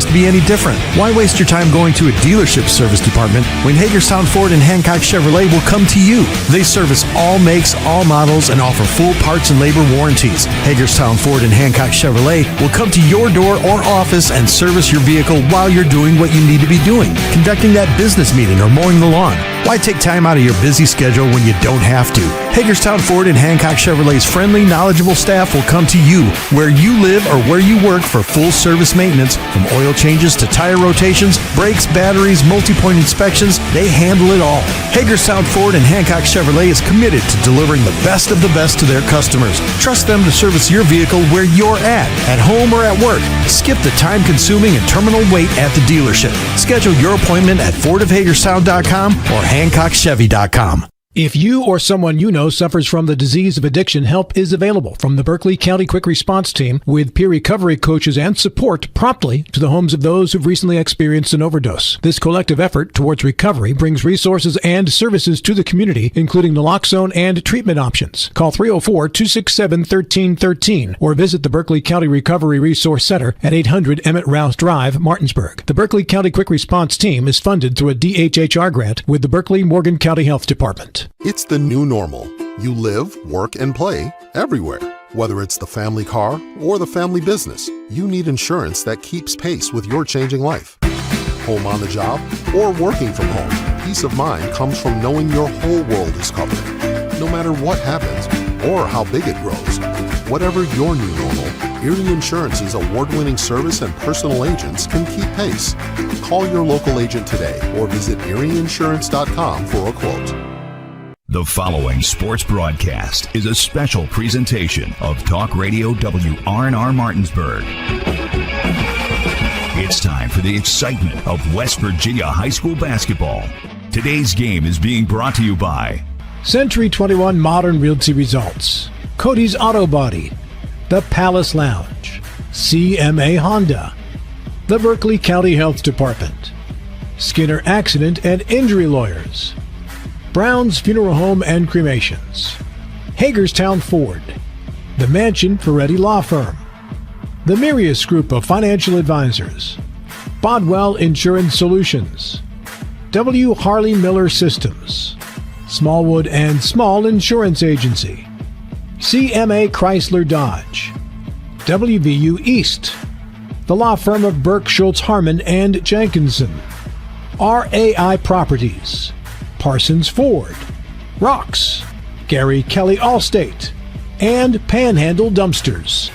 to be any different. Why waste your time going to a dealership service department when Hagerstown Ford and Hancock Chevrolet will come to you? They service all makes, all models, and offer full parts and labor warranties. Hagerstown Ford and Hancock Chevrolet will come to your door or office and service your vehicle while you're doing what you need to be doing, conducting that business meeting or mowing the lawn. Why take time out of your busy schedule when you don't have to? Hagerstown Ford and Hancock Chevrolet's friendly, knowledgeable staff will come to you where you live or where you work for full service maintenance, from oil changes to tire rotations, brakes, batteries, multi-point inspections. They handle it all. Hagerstown Ford and Hancock Chevrolet is committed to delivering the best of the best to their customers. Trust them to service your vehicle where you're at home or at work. Skip the time-consuming and terminal wait at the dealership. Schedule your appointment at FordofHagerstown.com or HancockChevy.com. If you or someone you know suffers from the disease of addiction, help is available from the Berkeley County Quick Response Team with peer recovery coaches and support promptly to the homes of those who've recently experienced an overdose. This collective effort towards recovery brings resources and services to the community, including naloxone and treatment options. Call 304-267-1313 or visit the Berkeley County Recovery Resource Center at 800 Emmett Rouse Drive, Martinsburg. The Berkeley County Quick Response Team is funded through a DHHR grant with the Berkeley-Morgan County Health Department. It's the new normal. You live, work, and play everywhere. Whether it's the family car or the family business, you need insurance that keeps pace with your changing life. Home on the job or working from home, peace of mind comes from knowing your whole world is covered. No matter what happens or how big it grows, whatever your new normal, Erie Insurance's award-winning service and personal agents can keep pace. Call your local agent today or visit ErieInsurance.com for a quote. The following sports broadcast is a special presentation of Talk Radio WRNR Martinsburg. It's time for the excitement of West Virginia high school basketball. Today's game is being brought to you by Century 21 Modern Realty Results, Cody's Auto Body, The Palace Lounge, CMA Honda, the Berkeley County Health Department, Skinner Accident and Injury Lawyers, Brown's Funeral Home and Cremations, Hagerstown Ford, the Mansion Ferretti Law Firm, the Mirius Group of Financial Advisors, Bodwell Insurance Solutions, W. Harley Miller Systems, Smallwood and Small Insurance Agency, CMA Chrysler Dodge, WVU East, the law firm of Burke, Schultz, Harmon, and Jenkinson, RAI Properties, Parsons Ford, Rocks, Gary Kelly Allstate, and Panhandle Dumpsters.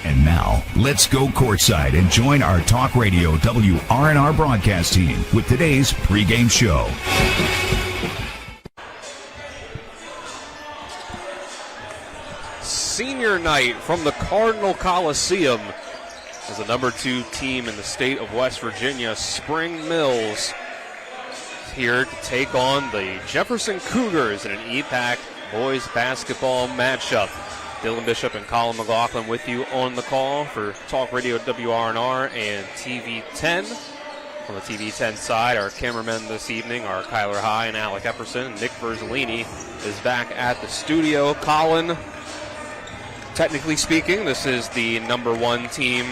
And now, let's go courtside and join our Talk Radio WRNR broadcast team with today's pregame show. Senior night from the Cardinal Coliseum as the number 2 team in the state of West Virginia, Spring Mills, here to take on the Jefferson Cougars in an EPAC boys basketball matchup. Dylan Bishop and Colin McLaughlin with you on the call for Talk Radio WRNR and TV 10. On the TV 10 side, our cameramen this evening are Kyler High and Alec Epperson. Nick Verzolini is back at the studio. Colin, technically speaking, this is the number 1 team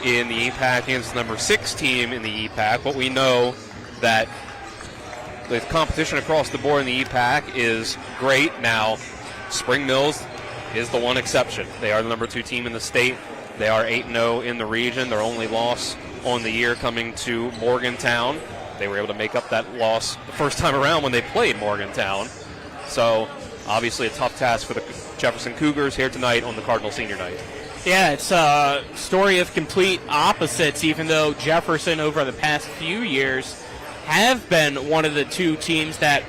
in the EPAC against the number 6 team in the EPAC, but we know that the competition across the board in the EPAC is great. Now, Spring Mills is the one exception. They are the number 2 team in the state. They are 8-0 in the region. Their only loss on the year coming to Morgantown. They were able to make up that loss the first time around when they played Morgantown. So, obviously a tough task for the Jefferson Cougars here tonight on the Cardinal Senior Night. Yeah, it's a story of complete opposites, even though Jefferson over the past few years have been one of the 2 teams that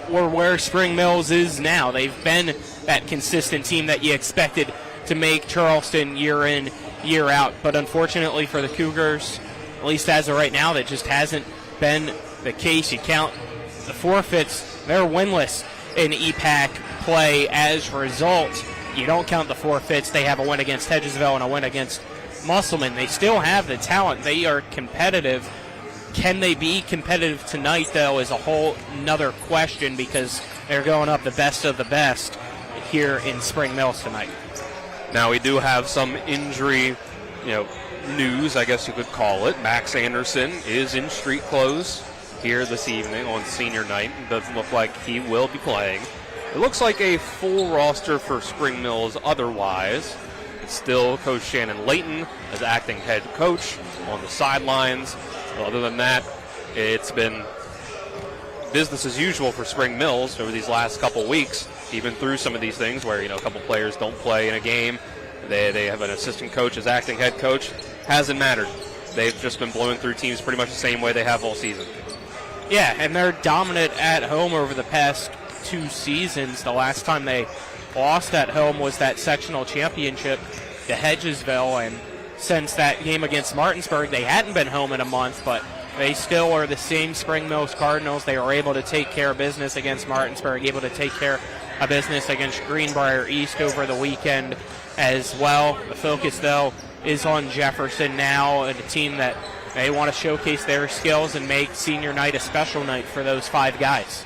were where Spring Mills is now. They've been that consistent team that you expected to make Charleston year in, year out. But unfortunately for the Cougars, at least as of right now, that just hasn't been the case. You count the forfeits, they're winless in EPAC play as a result. You don't count the forfeits, they have a win against Hedgesville and a win against Musselman. They still have the talent. They are competitive. Can they be competitive tonight, though, is a whole nother question because they're going up the best of the best here in Spring Mills tonight. Now, we do have some injury, news, I guess you could call it. Max Anderson is in street clothes here this evening on senior night. It doesn't look like he will be playing. It looks like a full roster for Spring Mills otherwise. It's still Coach Shannon Layton as acting head coach on the sidelines. Other than that, it's been business as usual for Spring Mills over these last couple weeks, even through some of these things where, a couple players don't play in a game. They have an assistant coach as acting head coach. Hasn't mattered. They've just been blowing through teams pretty much the same way they have all season. Yeah, and they're dominant at home over the past 2 seasons. The last time they lost at home was that sectional championship to Hedgesville, and since that game against Martinsburg, they hadn't been home in a month, but they still are the same Spring Mills Cardinals. They were able to take care of business against Martinsburg, able to take care of business against Greenbrier East over the weekend as well. The focus, though, is on Jefferson now, and a team that they want to showcase their skills and make senior night a special night for those 5 guys.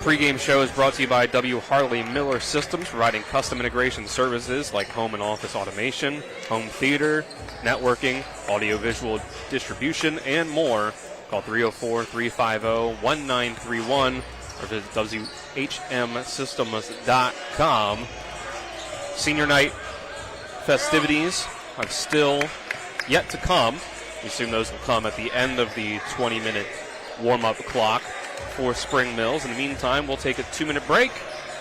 Pre-game show is brought to you by W. Harley Miller Systems, providing custom integration services like home and office automation, home theater, networking, audiovisual distribution, and more. Call 304-350-1931 or visit WHMsystems.com. Senior night festivities are still yet to come. We assume those will come at the end of the 20-minute warm-up clock for Spring Mills. In the meantime, we'll take a 2-minute break.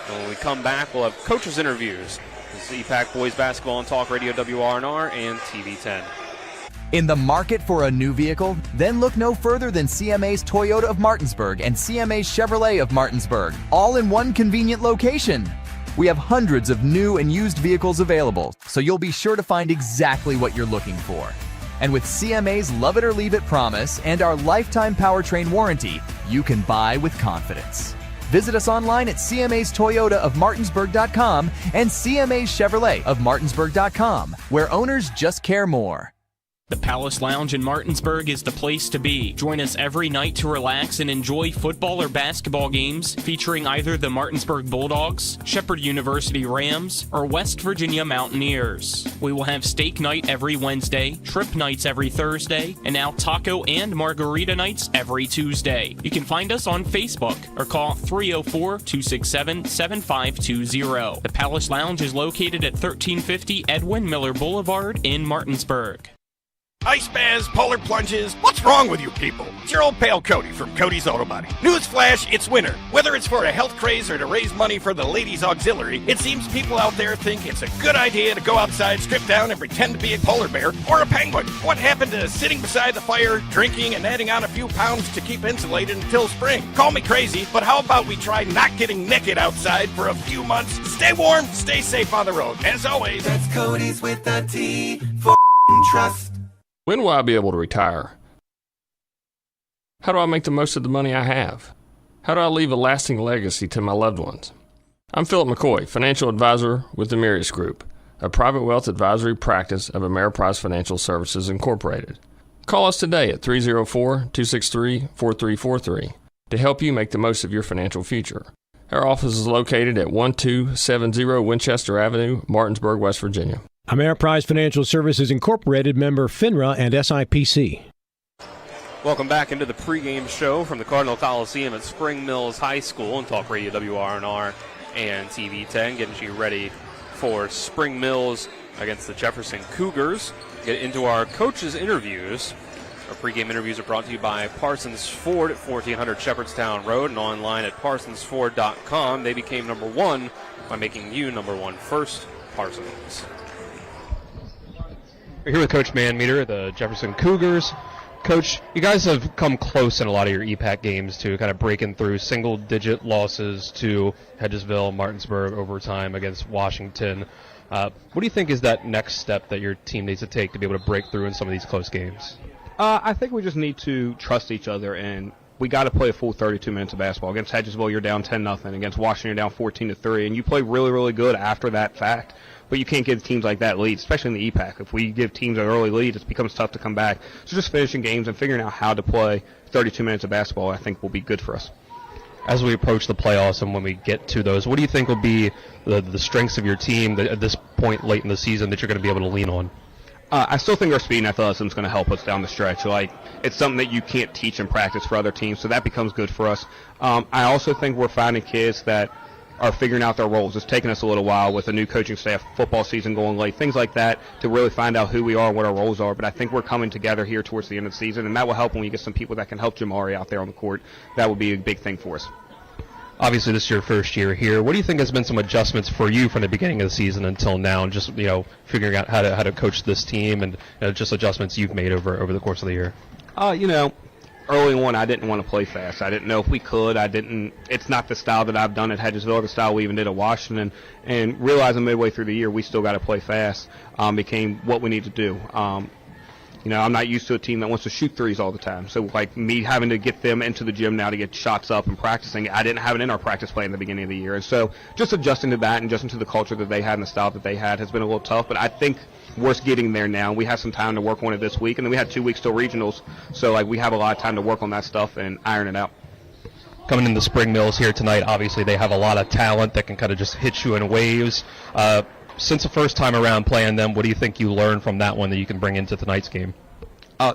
And when we come back, we'll have coaches' interviews. This is EPAC Boys Basketball on Talk Radio WRNR and TV 10. In the market for a new vehicle? Then look no further than CMA's Toyota of Martinsburg and CMA's Chevrolet of Martinsburg, all in one convenient location. We have hundreds of new and used vehicles available, so you'll be sure to find exactly what you're looking for. And with CMA's Love It or Leave It promise and our lifetime powertrain warranty, you can buy with confidence. Visit us online at CMA's Toyota of Martinsburg.com and CMA's Chevrolet of Martinsburg.com, where owners just care more. The Palace Lounge in Martinsburg is the place to be. Join us every night to relax and enjoy football or basketball games featuring either the Martinsburg Bulldogs, Shepherd University Rams, or West Virginia Mountaineers. We will have steak night every Wednesday, trip nights every Thursday, and now taco and margarita nights every Tuesday. You can find us on Facebook or call 304-267-7520. The Palace Lounge is located at 1350 Edwin Miller Boulevard in Martinsburg. Ice baths, polar plunges, what's wrong with you people? It's your old pal Cody from Cody's Auto Body. Newsflash, it's winter. Whether it's for a health craze or to raise money for the ladies' auxiliary, it seems people out there think it's a good idea to go outside, strip down, and pretend to be a polar bear or a penguin. What happened to sitting beside the fire, drinking, and adding on a few pounds to keep insulated until spring? Call me crazy, but how about we try not getting naked outside for a few months? Stay warm, stay safe on the road. As always, that's Cody's with a T for trust. When will I be able to retire? How do I make the most of the money I have? How do I leave a lasting legacy to my loved ones? I'm Philip McCoy, financial advisor with the Mirius Group, a private wealth advisory practice of Ameriprise Financial Services Incorporated. Call us today at 304-263-4343 to help you make the most of your financial future. Our office is located at 1270 Winchester Avenue, Martinsburg, West Virginia. Ameriprise Financial Services Incorporated, member FINRA and SIPC. Welcome back into the pregame show from the Cardinal Coliseum at Spring Mills High School on Talk Radio WRNR and TV 10, getting you ready for Spring Mills against the Jefferson Cougars. Get into our coaches' interviews. Our pregame interviews are brought to you by Parsons Ford at 1400 Shepherdstown Road and online at parsonsford.com. They became number one by making you number one first. Parsons. We're here with Coach Manmeter, the Jefferson Cougars. Coach, you guys have come close in a lot of your EPAC games to kind of breaking through single-digit losses to Hedgesville, Martinsburg, overtime against Washington. What do you think is that next step that your team needs to take to be able to break through in some of these close games? I think we just need to trust each other, and we got to play a full 32 minutes of basketball. Against Hedgesville, you're down 10-0. Against Washington, you're down 14-3, and you play really, really good after that fact. But you can't give teams like that leads, especially in the EPAC. If we give teams an early lead, it becomes tough to come back. So just finishing games and figuring out how to play 32 minutes of basketball, I think, will be good for us. As we approach the playoffs and when we get to those, what do you think will be the strengths of your team at this point late in the season that you're going to be able to lean on? I still think our speed and athleticism is going to help us down the stretch. Like, it's something that you can't teach in practice for other teams, so that becomes good for us. I also think we're finding kids that are figuring out their roles. It's taken us a little while with a new coaching staff, football season going late, things like that, to really find out who we are and what our roles are. But I think we're coming together here towards the end of the season, and that will help when we get some people that can help Jamari out there on the court. That would be a big thing for us. Obviously, this is your first year here. What do you think has been some adjustments for you from the beginning of the season until now, and just figuring out how to coach this team, and just adjustments you've made over the course of the year? Early on, I didn't want to play fast. I didn't know if we could. It's not the style that I've done at Hedgesville, or the style we even did at Washington. And realizing midway through the year we still got to play fast became what we need to do. I'm not used to a team that wants to shoot threes all the time. So, like, me having to get them into the gym now to get shots up and practicing, I didn't have it in our practice play in the beginning of the year. And so just adjusting to that and adjusting to the culture that they had and the style that they had has been a little tough. But I think we're getting there now. We have some time to work on it this week. And then we had 2 weeks till regionals. So, like, we have a lot of time to work on that stuff and iron it out. Coming into Spring Mills here tonight, obviously they have a lot of talent that can kind of just hit you in waves. Since the first time around playing them, what do you think you learned from that one that you can bring into tonight's game?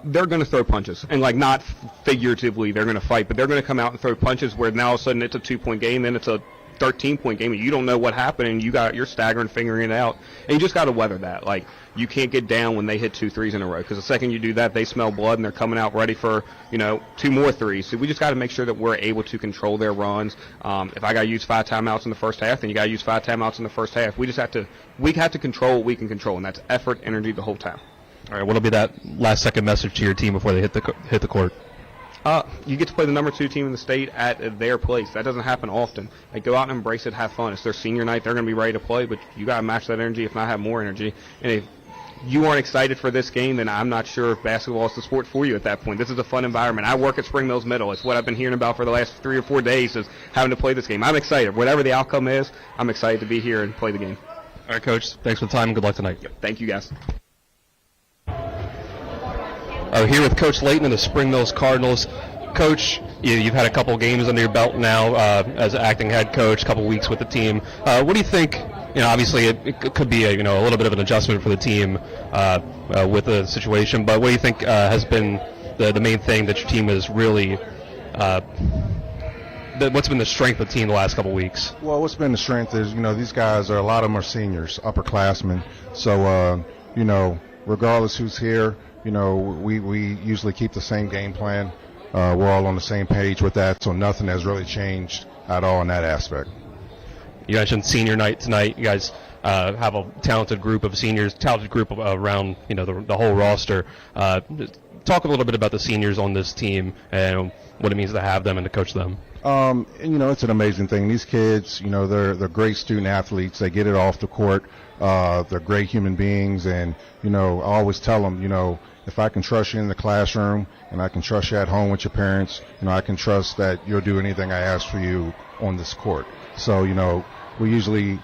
They're going to throw punches, and like not figuratively, they're going to fight, but they're going to come out and throw punches where now all of a sudden it's a 2-point game, then it's a 13-point game, and you don't know what happened, and you're staggering, figuring it out, and you just got to weather that. Like, you can't get down when they hit 2 threes in a row, because the second you do that, they smell blood and they're coming out ready for 2 more threes. So we just got to make sure that we're able to control their runs. If I got to use 5 timeouts in the first half, then you got to use 5 timeouts in the first half. We have to control what we can control, and that's effort, energy, the whole time. All right, what'll be that last second message to your team before they hit the court? You get to play the number 2 team in the state at their place. That doesn't happen often. Like, go out and embrace it, have fun. It's their senior night. They're going to be ready to play, but you got to match that energy, if not have more energy. And if you aren't excited for this game, then I'm not sure if basketball is the sport for you at that point. This is a fun environment. I work at Spring Mills Middle. It's what I've been hearing about for the last 3 or 4 days, is having to play this game. I'm excited. Whatever the outcome is, I'm excited to be here and play the game. All right, Coach. Thanks for the time, and good luck tonight. Yep. Thank you, guys. Here with Coach Layton of the Spring Mills Cardinals. Coach, you've had a couple games under your belt now as acting head coach, a couple weeks with the team. What do you think? Obviously it could be a little bit of an adjustment for the team with the situation, but what do you think has been the main thing that your team has really what's been the strength of the team the last couple weeks? Well, what's been the strength is, these guys a lot of them are seniors, upperclassmen. So, regardless who's here, we usually keep the same game plan. We're all on the same page with that, so nothing has really changed at all in that aspect. You mentioned senior night tonight. You guys have a talented group of seniors, around the whole roster. Talk a little bit about the seniors on this team and what it means to have them and to coach them. It's an amazing thing. These kids, they're great student athletes. They get it off the court. They're great human beings, and I always tell them, if I can trust you in the classroom and I can trust you at home with your parents, I can trust that you'll do anything I ask for you on this court. So, we usually,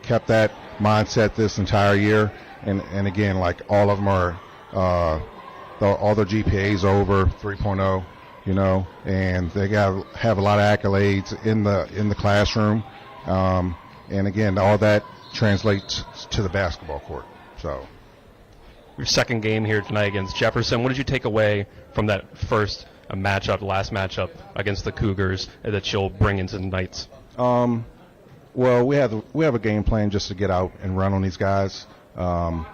kept that mindset this entire year, and again, like, all of them are, all their GPAs over 3.0. And they have a lot of accolades in the classroom, and again, all that translates to the basketball court. So, your second game here tonight against Jefferson. What did you take away from that last matchup against the Cougars that you'll bring into tonight's? Well, we have a game plan just to get out and run on these guys. And,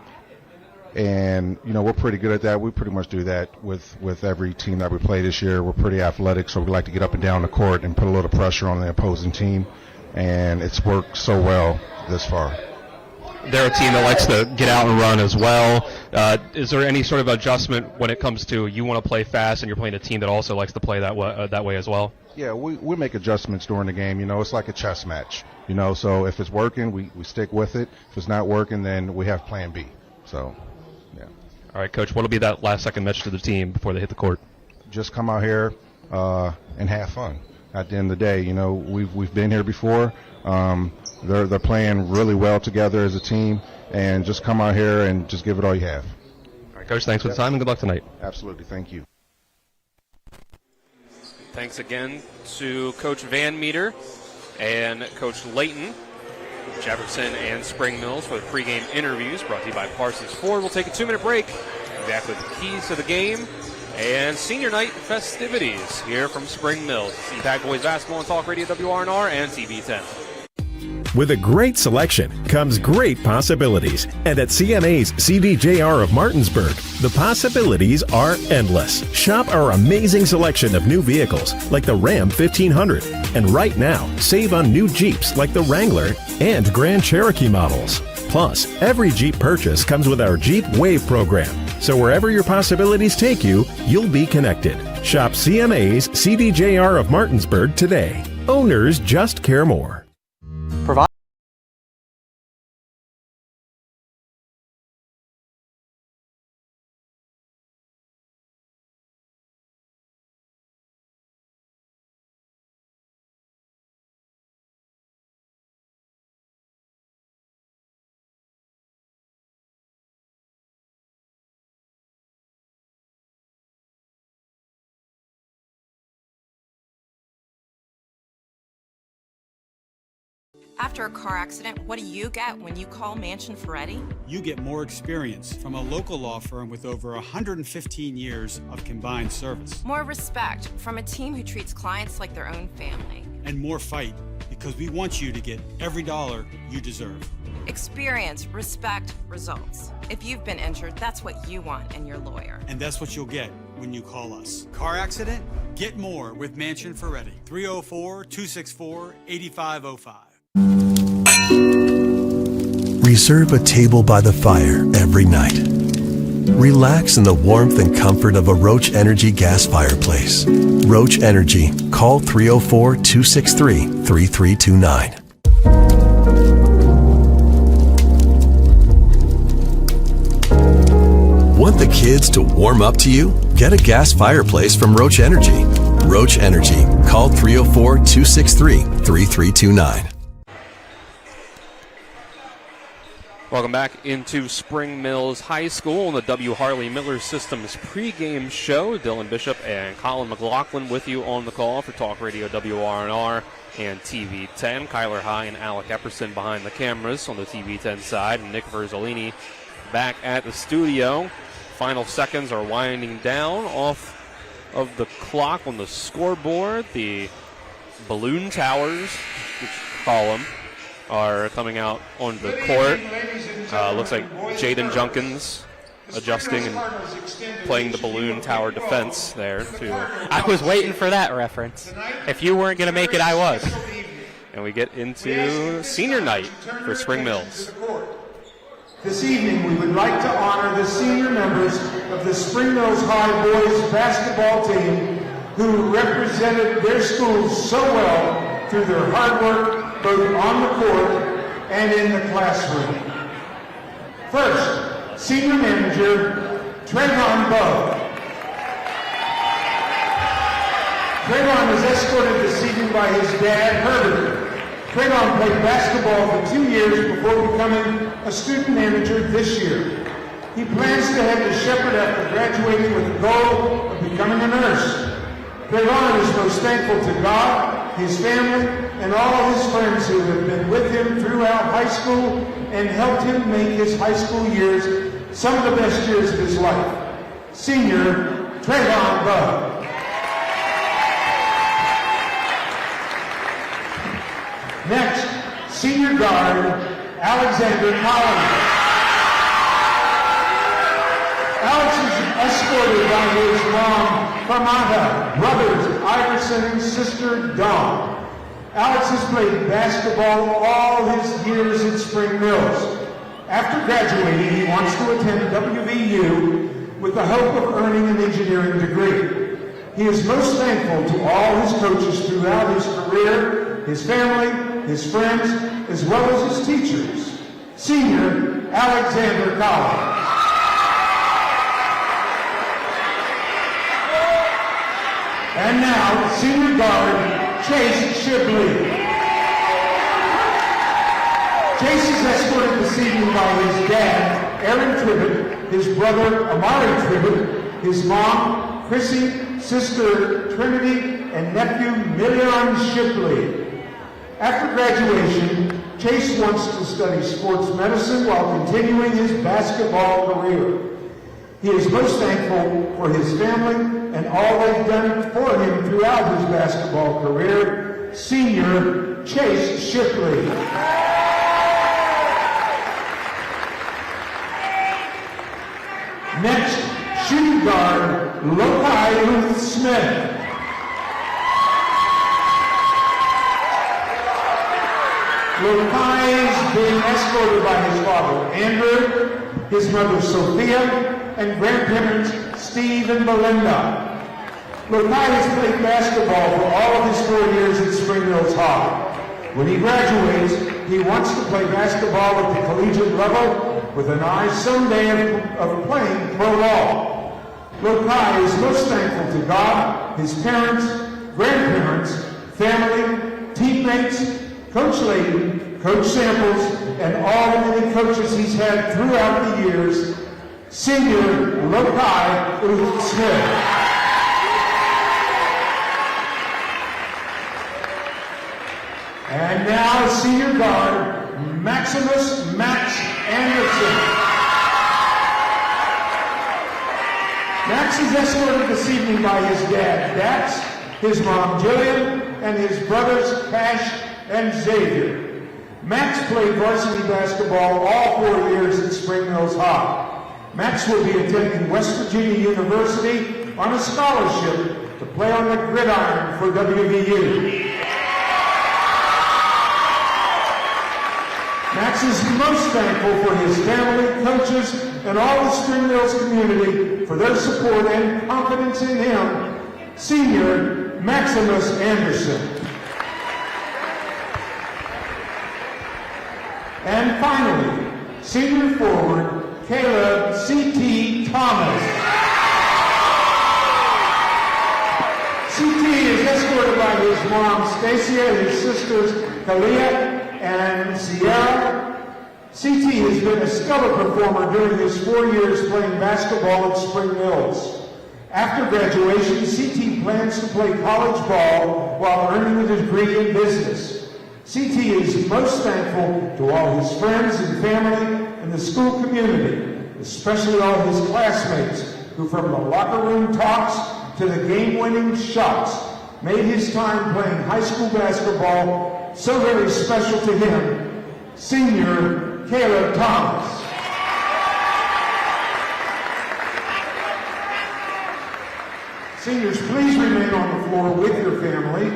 we're pretty good at that. We pretty much do that with every team that we play this year. We're pretty athletic, so we like to get up and down the court and put a little pressure on the opposing team. And it's worked so well this far. They're a team that likes to get out and run as well. Is there any sort of adjustment when it comes to you want to play fast and you're playing a team that also likes to play that way as well? Yeah, we make adjustments during the game. It's like a chess match. So if it's working, we stick with it. If it's not working, then we have plan B. So, yeah. All right, Coach, what will be that last second message to the team before they hit the court? Just come out here and have fun. At the end of the day, we've been here before. They're playing really well together as a team, and just come out here and just give it all you have. All right, Coach, thanks for the time and good luck tonight. Absolutely, thank you. Thanks again to Coach Van Meter and Coach Layton Jefferson and Spring Mills for the pregame interviews brought to you by Parsons Ford. We'll take a 2-minute break. Be back with the keys to the game and senior night festivities here from Spring Mills. EPAC Boys Basketball on Talk Radio WRNR and TV 10. With a great selection comes great possibilities. And at CMA's CDJR of Martinsburg, the possibilities are endless. Shop our amazing selection of new vehicles like the Ram 1500. And right now, save on new Jeeps like the Wrangler and Grand Cherokee models. Plus, every Jeep purchase comes with our Jeep Wave program. So wherever your possibilities take you, you'll be connected. Shop CMA's CDJR of Martinsburg today. Owners just care more. After a car accident, what do you get when you call Mansion Ferretti? You get more experience from a local law firm with over 115 years of combined service. More respect from a team who treats clients like their own family. And more fight, because we want you to get every dollar you deserve. Experience, respect, results. If you've been injured, that's what you want in your lawyer. And that's what you'll get when you call us. Car accident? Get more with Mansion Ferretti. 304-264-8505. Reserve a table by the fire every night. Relax in the warmth and comfort of a Roach Energy gas fireplace. Roach Energy. Call 304-263-3329. Want the kids to warm up to you? Get a gas fireplace from Roach Energy. Roach Energy. Call 304-263-3329. Welcome back into Spring Mills High School on the W. Harley Miller Systems pregame show. Dylan Bishop and Colin McLaughlin with you on the call for Talk Radio WRNR and TV 10. Kyler High and Alec Epperson behind the cameras on the TV 10 side, and Nick Verzolini back at the studio. Final seconds are winding down off of the clock on the scoreboard. The balloon towers, which call them, are coming out on the court. Looks like Jaden Junkins adjusting and playing the balloon tower defense there too. I was waiting for that reference. If you weren't going to make it, I was. And we get into senior night for Spring Mills. This evening, we would like to honor the senior members of the Spring Mills High boys basketball team who represented their schools so well through their hard work both on the court and in the classroom. First, senior manager Trayvon Bowe. Trayvon was escorted this evening by his dad, Herbert. Trayvon played basketball for 2 years before becoming a student manager this year. He plans to head to Shepherd after graduating with the goal of becoming a nurse. Trayvon is most thankful to God, his family, and all his friends who have been with him throughout high school and helped him make his high school years some of the best years of his life. Senior Trayvon Bowe. Next, senior guard Alexander Collins. Alex is escorted by his mom, Carmata, brothers Iverson, and sister Dawn. Alex has played basketball all his years at Spring Mills. After graduating, he wants to attend WVU with the hope of earning an engineering degree. He is most thankful to all his coaches throughout his career, his family, his friends, as well as his teachers. Senior Alexander Collins. And now, senior guard Chase Shibley. Chase is escorted this evening by his dad, Aaron Tribbett, his brother, Amari Tribbett, his mom, Chrissy, sister, Trinity, and nephew, Million Shibley. After graduation, Chase wants to study sports medicine while continuing his basketball career. He is most thankful for his family and all they've done for him throughout his basketball career. Senior Chase Shipley. Next, shooting guard Lokai Ruth Smith. Lokai is being escorted by his father Andrew, his mother Sophia, and grandparents Steve and Belinda. Lokai has played basketball for all of his 4 years at Spring Mills High. When he graduates, he wants to play basketball at the collegiate level with an eye someday of playing pro ball. Lokai is most thankful to God, his parents, grandparents, family, teammates, Coach Layton, Coach Samples, and all the many coaches he's had throughout the years. Senior Lokai Ruth Smith. And now senior guard Maximus Max Anderson. Max is escorted this evening by his dad Dax, his mom Jillian, and his brothers Cash and Xavier. Max played varsity basketball all 4 years at Spring Mills High. Max will be attending West Virginia University on a scholarship to play on the gridiron for WVU. Max is most thankful for his family, coaches, and all the Spring Mills community for their support and confidence in him. Senior Maximus Anderson. And finally, senior forward Caleb C.T. Thomas. C.T. is escorted by his mom Stacia, his sisters Kalia and Sierra. C.T. has been a stellar performer during his 4 years playing basketball at Spring Mills. After graduation, C.T. plans to play college ball while earning a degree in business. C.T. is most thankful to all his friends and family and the school community, especially all his classmates who, from the locker room talks to the game-winning shots, made his time playing high school basketball so very special to him. Senior Caleb Thomas. Seniors, please remain on the floor with your family.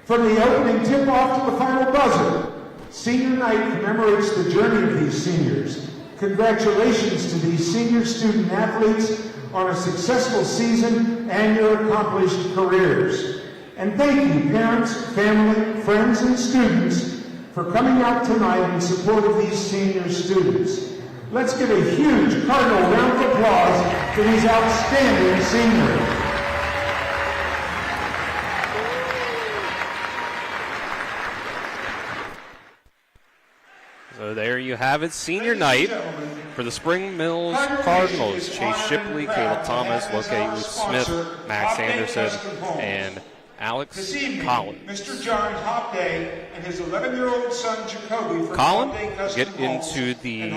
From the opening tip-off to the final buzzer, Senior Night commemorates the journey of these seniors. Congratulations to these senior student athletes on a successful season and your accomplished careers. And thank you, parents, family, friends, and students, for coming out tonight in support of these senior students. Let's give a huge Cardinal round of applause to these outstanding seniors. So there you have it, senior night for the Spring Mills Cardinals. Chase Shipley, Caleb Thomas, Lokai Ruth Smith, Max Anderson, and Alex Collins. Mr. John Hopday and his 11-year-old son Jacoby. Colin, get into the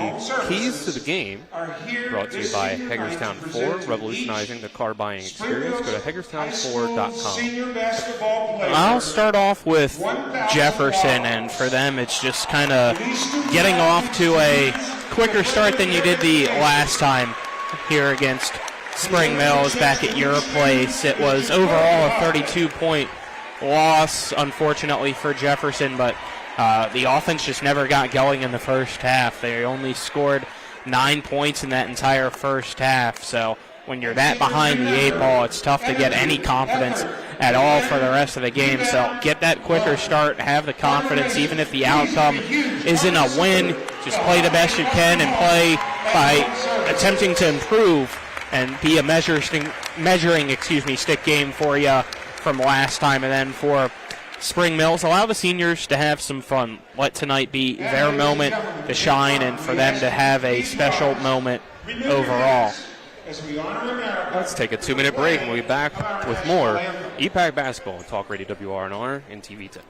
keys to the game. Brought to you by Hagerstown Ford, revolutionizing the car buying experience. Go to HagerstownFord.com. I'll start off with Jefferson, and for them it's just kind of getting off to a quicker start than you did the last time here against Spring Mills back at your place. It was overall a 32-point loss, unfortunately, for Jefferson, but the offense just never got going in the first half. They only scored 9 points in that entire first half, so when you're that behind the 8 ball, it's tough to get any confidence at all for the rest of the game. So get that quicker start, have the confidence, even if the outcome isn't a win, just play the best you can and play by attempting to improve and be a measuring stick game for you from last time. And then for Spring Mills, allow the seniors to have some fun. Let tonight be their moment to shine and for them to have a special moment overall. Let's take a 2-minute break and we'll be back with more EPAC basketball on Talk Radio WRNR and TV10.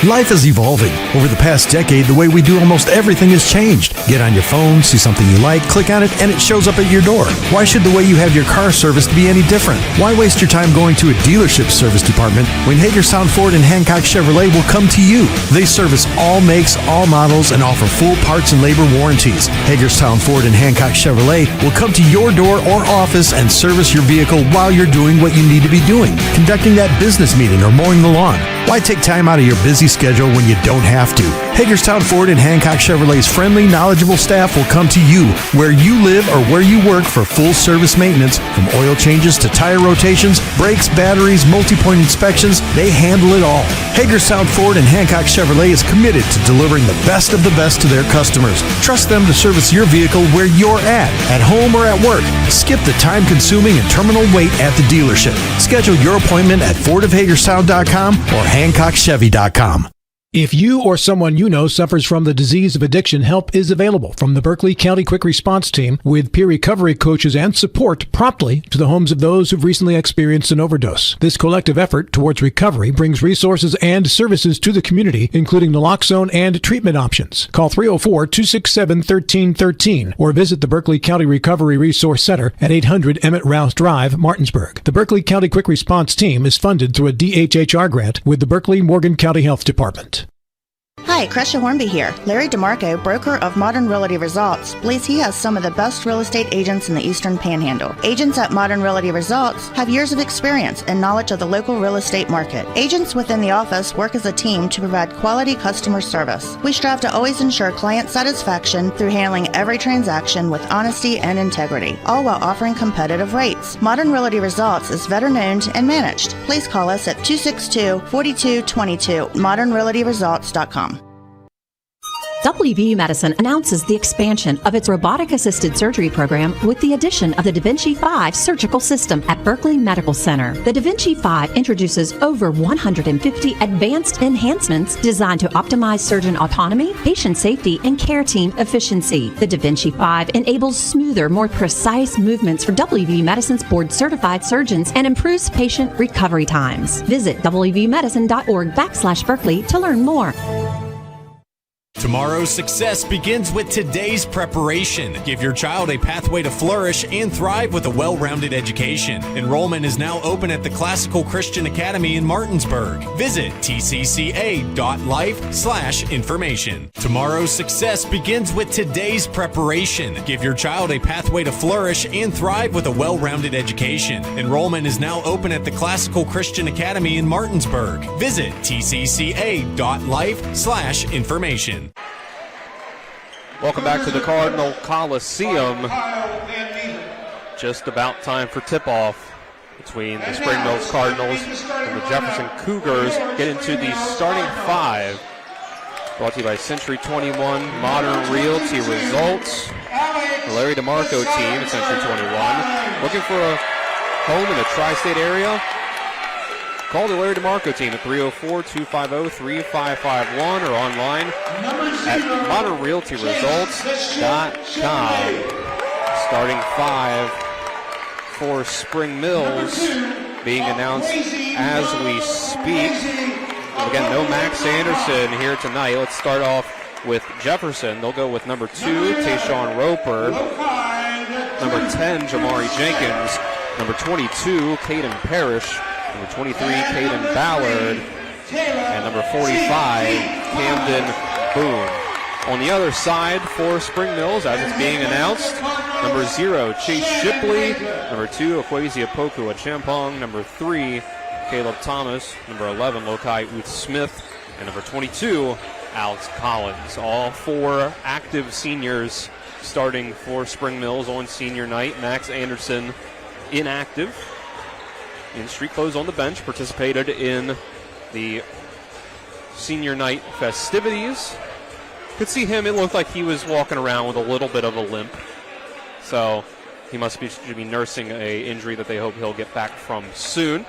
Life is evolving. Over the past decade, the way we do almost everything has changed. Get on your phone, see something you like, click on it, and it shows up at your door. Why should the way you have your car serviced be any different? Why waste your time going to a dealership service department when Hagerstown Ford and Hancock Chevrolet will come to you? They service all makes, all models, and offer full parts and labor warranties. Hagerstown Ford and Hancock Chevrolet will come to your door or office and service your vehicle while you're doing what you need to be doing, conducting that business meeting or mowing the lawn. Why take time out of your busy schedule when you don't have to? Hagerstown Ford and Hancock Chevrolet's friendly, knowledgeable staff will come to you where you live or where you work for full service maintenance, from oil changes to tire rotations, brakes, batteries, multi-point inspections. They handle it all. Hagerstown Ford and Hancock Chevrolet is committed to delivering the best of the best to their customers. Trust them to service your vehicle where you're at home or at work. Skip the time-consuming and terminal wait at the dealership. Schedule your appointment at fordofhagerstown.com or hancockchevy.com. If you or someone you know suffers from the disease of addiction, help is available from the Berkeley County Quick Response Team with peer recovery coaches and support promptly to the homes of those who've recently experienced an overdose. This collective effort towards recovery brings resources and services to the community, including naloxone and treatment options. Call 304-267-1313 or visit the Berkeley County Recovery Resource Center at 800 Emmett Rouse Drive, Martinsburg. The Berkeley County Quick Response Team is funded through a DHHR grant with the Berkeley-Morgan County Health Department. Hi, Crescia Hornby here. Larry DeMarco, broker of Modern Realty Results, believes he has some of the best real estate agents in the Eastern Panhandle. Agents at Modern Realty Results have years of experience and knowledge of the local real estate market. Agents within the office work as a team to provide quality customer service. We strive to always ensure client satisfaction through handling every transaction with honesty and integrity, all while offering competitive rates. Modern Realty Results is veteran-owned and managed. Please call us at 262-4222, modernrealtyresults.com. WVU Medicine announces the expansion of its robotic-assisted surgery program with the addition of the Da Vinci 5 surgical system at Berkeley Medical Center. The Da Vinci 5 introduces over 150 advanced enhancements designed to optimize surgeon autonomy, patient safety, and care team efficiency. The Da Vinci 5 enables smoother, more precise movements for WVU Medicine's board-certified surgeons and improves patient recovery times. Visit wvumedicine.org/Berkeley to learn more. Tomorrow's success begins with today's preparation. Give your child a pathway to flourish and thrive with a well-rounded education. Enrollment is now open at the Classical Christian Academy in Martinsburg. Visit tcca.life/information. Tomorrow's success begins with today's preparation. Give your child a pathway to flourish and thrive with a well-rounded education. Enrollment is now open at the Classical Christian Academy in Martinsburg. Visit tcca.life/information. Welcome back to the Cardinal Coliseum. Just about time for tip-off between the Spring Mills Cardinals and the Jefferson Cougars. Get into the starting five. Brought to you by Century 21 Modern Realty Results. The Larry DeMarco team at Century 21. Looking for a home in the tri-state area? Call the Larry DeMarco team at 304-250-3551 or online at modernrealtyresults.com. Starting five for Spring Mills being announced as we speak. Again, no Max Anderson here tonight. Let's start off with Jefferson. They'll go with number 2, Tayshawn Roper. Number 10, Jamari Jenkins. Number 22, Caden Parrish. Number 23, Caden Ballard. And number 45, Camden Boone. On the other side for Spring Mills, as it's being announced, number 0, Chase Shipley. Number 2, Akwesi Opoku Achampong. Number 3, Caleb Thomas. Number 11, Lokai Uth Smith. And number 22, Alex Collins. All four active seniors starting for Spring Mills on senior night. Max Anderson inactive. In street clothes on the bench, participated in the senior night festivities. Could see him, it looked like he was walking around with a little bit of a limp. So he must be nursing a injury that they hope he'll get back from soon.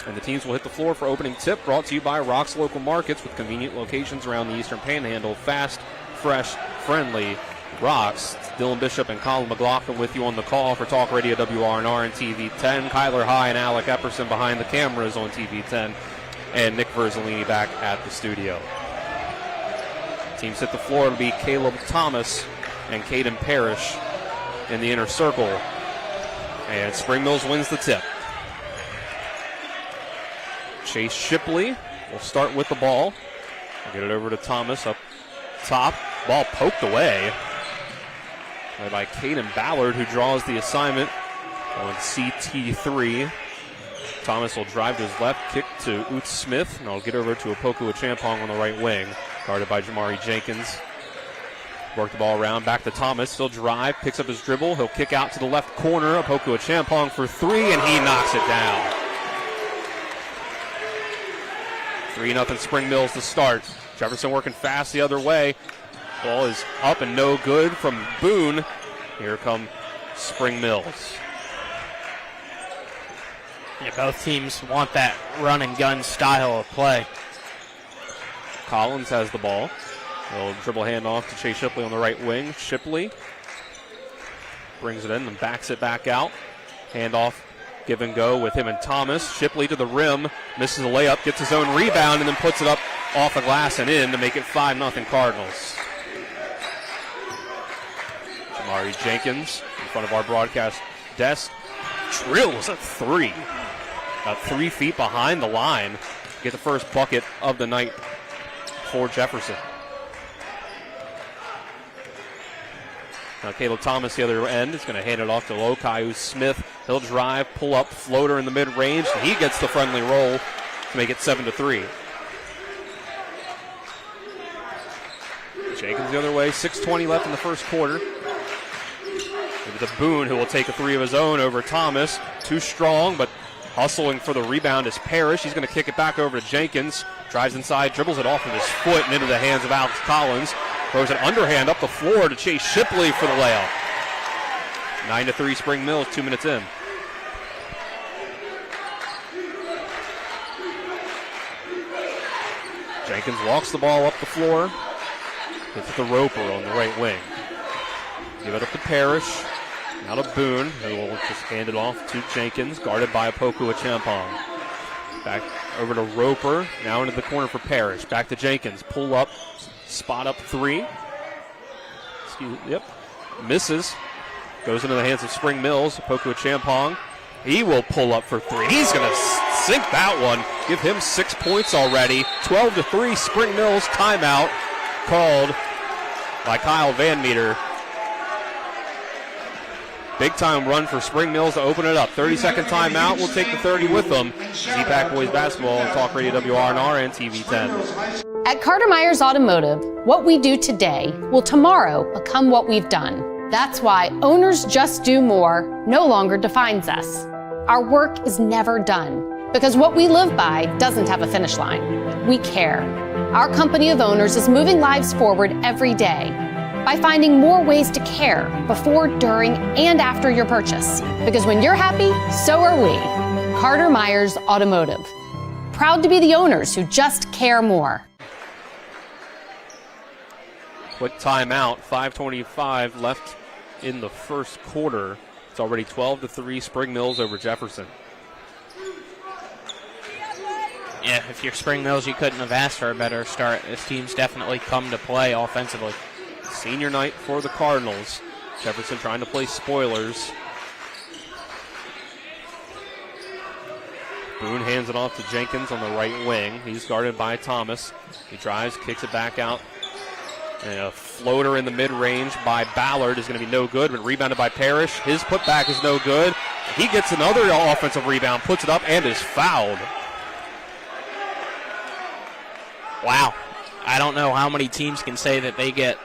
And the teams will hit the floor for opening tip, brought to you by Rock's Local Markets with convenient locations around the Eastern Panhandle. Fast, fresh, friendly Rocks. Dylan Bishop and Colin McLaughlin with you on the call for Talk Radio WRNR and TV 10. Kyler High and Alec Epperson behind the cameras on TV 10. and Nick Verzolini back at the studio. Teams hit the floor. It'll be Caleb Thomas and Caden Parrish in the inner circle. And Spring Mills wins the tip. Chase Shipley will start with the ball. Get it over to Thomas up top. Ball poked away by Caden Ballard, who draws the assignment on CT3. Thomas will drive to his left, kick to Oots Smith, and I'll get over to Opoku Achampong on the right wing, guarded by Jamari Jenkins. Work the ball around, back to Thomas, still drive, picks up his dribble, he'll kick out to the left corner, Opoku Achampong for three, and he knocks it down. 3-0 Spring Mills to start. Jefferson working fast the other way. Ball is up and no good from Boone. Here come Spring Mills. Yeah, both teams want that run and gun style of play. Collins has the ball. He'll dribble handoff to Chase Shipley on the right wing. Shipley brings it in and backs it back out. Handoff, give and go with him and Thomas. Shipley to the rim, misses a layup, gets his own rebound, and then puts it up off the glass and in to make it 5-0 Cardinals. Jamari Jenkins in front of our broadcast desk drills a three. About 3 feet behind the line. Get the first bucket of the night for Jefferson. Now Caleb Thomas, the other end, is going to hand it off to Lokai Smith. He'll drive, pull up, floater in the mid-range, and he gets the friendly roll to make it 7-3. Jenkins the other way, 6:20 left in the first quarter. Maybe to Boone, who will take a three of his own over Thomas. Too strong, but hustling for the rebound is Parrish. He's going to kick it back over to Jenkins. Drives inside, dribbles it off with his foot and into the hands of Alex Collins. Throws an underhand up the floor to Chase Shipley for the layup. 9-3 Spring Mills, 2 minutes in. Jenkins walks the ball up the floor. Gets it to Roper on the right wing. Give it up to Parrish. Now to Boone, who will just hand it off to Jenkins, guarded by Opoku Achampong. Back over to Roper, now into the corner for Parrish. Back to Jenkins, pull up, spot up three. Misses. Goes into the hands of Spring Mills. Opoku Achampong. He will pull up for three. He's going to sink that one. Give him 6 points already. 12-3 Spring Mills timeout called by Kyle Van Meter. Big time run for Spring Mills to open it up. 30-second timeout. We'll take the 30 with them. EPAC Boys Basketball on Talk Radio WRNR and TV 10. At Carter Myers Automotive, what we do today will tomorrow become what we've done. That's why Owners Just Do More no longer defines us. Our work is never done because what we live by doesn't have a finish line. We care. Our company of owners is moving lives forward every day by finding more ways to care before, during, and after your purchase. Because when you're happy, so are we. Carter Myers Automotive. Proud to be the owners who just care more. Quick timeout, 5:25 left in the first quarter. It's already 12-3 Spring Mills over Jefferson. Yeah, if you're Spring Mills, you couldn't have asked for a better start. This team's definitely come to play offensively. Senior night for the Cardinals. Jefferson trying to play spoilers. Boone hands it off to Jenkins on the right wing. He's guarded by Thomas. He drives, kicks it back out. And a floater in the mid-range by Ballard is going to be no good, but rebounded by Parrish. His putback is no good. He gets another offensive rebound, puts it up, and is fouled. Wow. I don't know how many teams can say that they get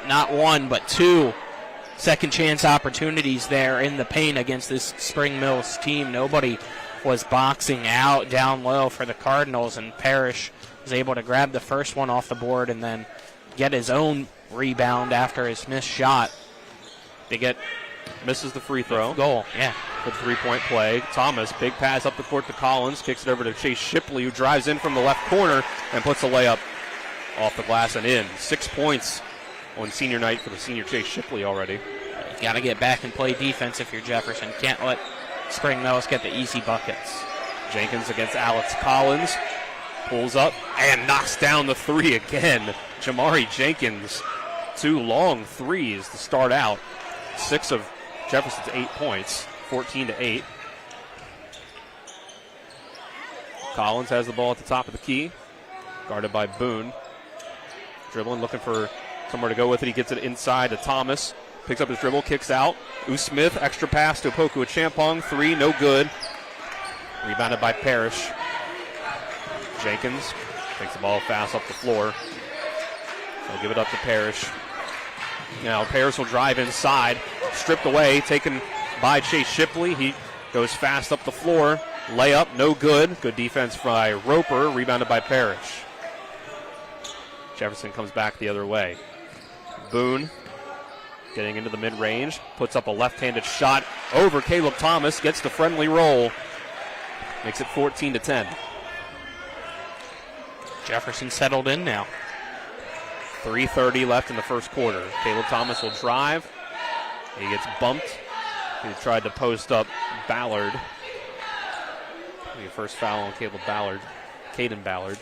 not one, but two second chance opportunities there in the paint against this Spring Mills team. Nobody was boxing out down low for the Cardinals, and Parrish was able to grab the first one off the board and then get his own rebound after his missed shot. Misses the free throw. Goal, yeah. Good three-point play. Thomas, big pass up the court to Collins, kicks it over to Chase Shipley, who drives in from the left corner and puts a layup off the glass and in. 6 points on senior night for the senior Chase Shipley already. You got to get back and play defense if you're Jefferson. Can't let Spring Mills get the easy buckets. Jenkins against Alex Collins. Pulls up and knocks down the three again. Jamari Jenkins, 2 long threes to start out. 6 of Jefferson's 8 points, 14-8. Collins has the ball at the top of the key, guarded by Boone. Dribbling, looking for somewhere to go with it. He gets it inside to Thomas. Picks up his dribble, kicks out. Smith, extra pass to Opoku Champong. 3, no good. Rebounded by Parrish. Jenkins takes the ball fast up the floor. He'll give it up to Parrish. Now Parrish will drive inside. Stripped away, taken by Chase Shipley. He goes fast up the floor. Layup, no good. Good defense by Roper. Rebounded by Parrish. Jefferson comes back the other way. Boone getting into the mid-range. Puts up a left-handed shot over Caleb Thomas. Gets the friendly roll. Makes it 14-10. Jefferson settled in now. 3:30 left in the first quarter. Caleb Thomas will drive. He gets bumped. He tried to post up Ballard. The first foul on Caden Ballard.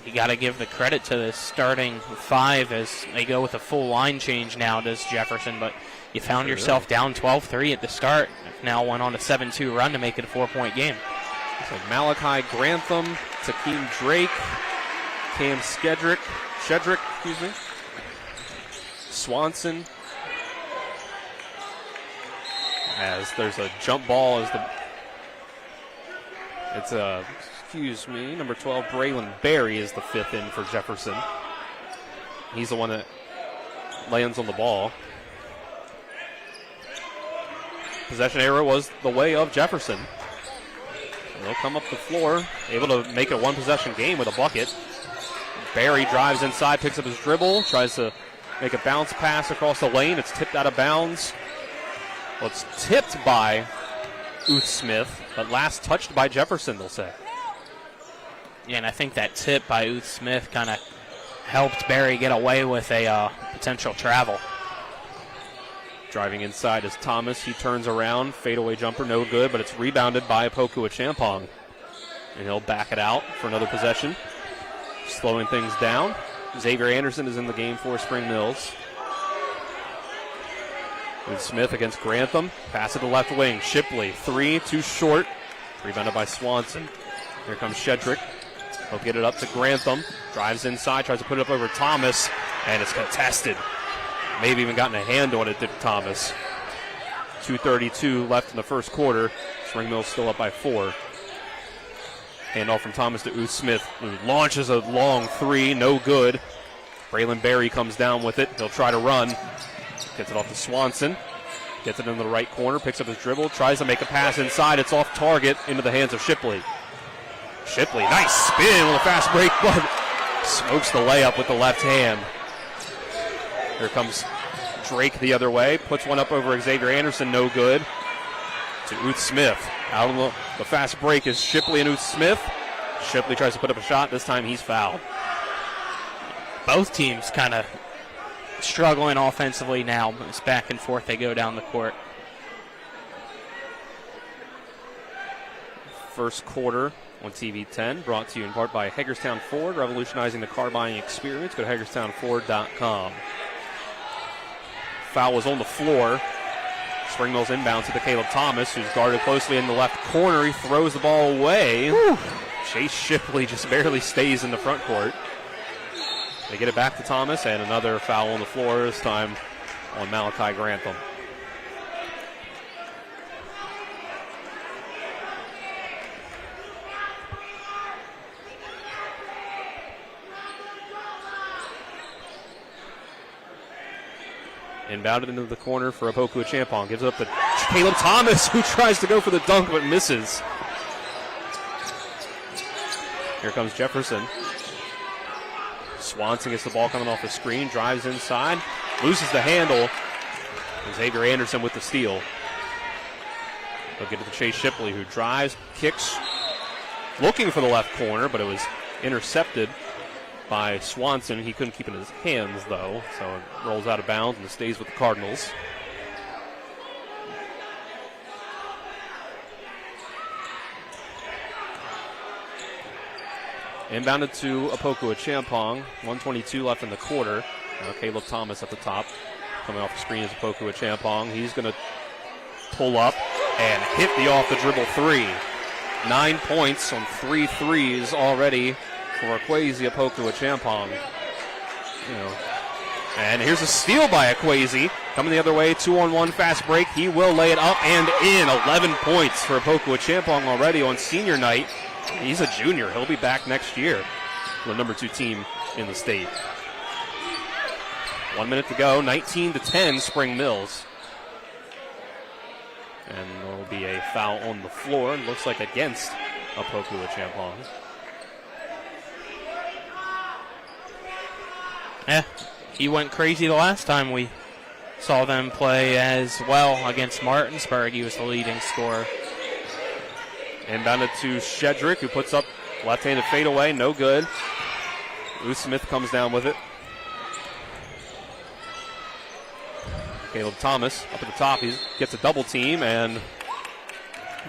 You got to give the credit to the starting 5 as they go with a full line change now, does Jefferson. But you found yourself down 12-3 at the start. Now went on a 7-2 run to make it a 4-point game. So Malachi Grantham, Takeem Drake, Cam Shedrick, Swanson. As there's a jump ball number 12, Braylon Berry is the 5th in for Jefferson. He's the one that lands on the ball. Possession error was the way of Jefferson. And they'll come up the floor, able to make it a one-possession game with a bucket. Berry drives inside, picks up his dribble, tries to make a bounce pass across the lane. It's tipped out of bounds. Well, it's tipped by Smith, but last touched by Jefferson, they'll say. Yeah, and I think that tip by Smith kind of helped Berry get away with a potential travel. Driving inside is Thomas. He turns around. Fadeaway jumper, no good, but it's rebounded by Opoku Champong. And he'll back it out for another possession. Slowing things down. Xavier Anderson is in the game for Spring Mills. With Smith against Grantham. Pass to the left wing. Shipley, 3, too short. Rebounded by Swanson. Here comes Shedrick. He'll get it up to Grantham. Drives inside, tries to put it up over Thomas, and it's contested. Maybe even gotten a hand on it, did Thomas. 2:32 left in the first quarter. Spring Mills still up by 4. Handoff from Thomas to Smith, who launches a long 3, no good. Braylon Berry comes down with it. He'll try to run. Gets it off to Swanson. Gets it into the right corner, picks up his dribble, tries to make a pass inside. It's off target into the hands of Shipley. Shipley, nice spin with a fast break, but smokes the layup with the left hand. Here comes Drake the other way, puts one up over Xavier Anderson, no good. To Smith. Out on the fast break is Shipley and Smith. Shipley tries to put up a shot. This time he's fouled. Both teams kind of struggling offensively now. It's back and forth. They go down the court. First quarter on TV 10, brought to you in part by Hagerstown Ford, revolutionizing the car buying experience. Go to HagerstownFord.com. Foul was on the floor. Spring Mills inbounds to the Caleb Thomas, who's guarded closely in the left corner. He throws the ball away. Whew. Chase Shipley just barely stays in the front court. They get it back to Thomas, and another foul on the floor, this time on Malachi Grantham. Inbounded into the corner for Opoku Champong. Gives it up to Caleb Thomas, who tries to go for the dunk but misses. Here comes Jefferson. Swanson gets the ball coming off the screen, drives inside, loses the handle. Xavier Anderson with the steal. They'll get it to Chase Shipley, who drives, kicks, looking for the left corner, but it was intercepted by Swanson. He couldn't keep it in his hands, though, so it rolls out of bounds and stays with the Cardinals. Inbounded to Opoku-Achampong. 1:22 left in the quarter. Now Caleb Thomas at the top. Coming off the screen is Opoku-Achampong. He's going to pull up and hit the off-the-dribble three. 9 points on 3 threes already for Akwesi Opoku-Achampong. And here's a steal by Akwesi. Coming the other way, 2-on-1 fast break. He will lay it up and in. 11 points for Opoku-Achampong already on senior night. He's a junior. He'll be back next year. The number 2 team in the state. 1 minute to go. 19-10 Spring Mills. And there will be a foul on the floor. It looks like against Opoku-Achampong. He went crazy the last time we saw them play as well against Martinsburg. He was the leading scorer. Inbounded to Shedrick, who puts up left-handed fadeaway. No good. Lou Smith comes down with it. Caleb Thomas up at the top. He gets a double team, and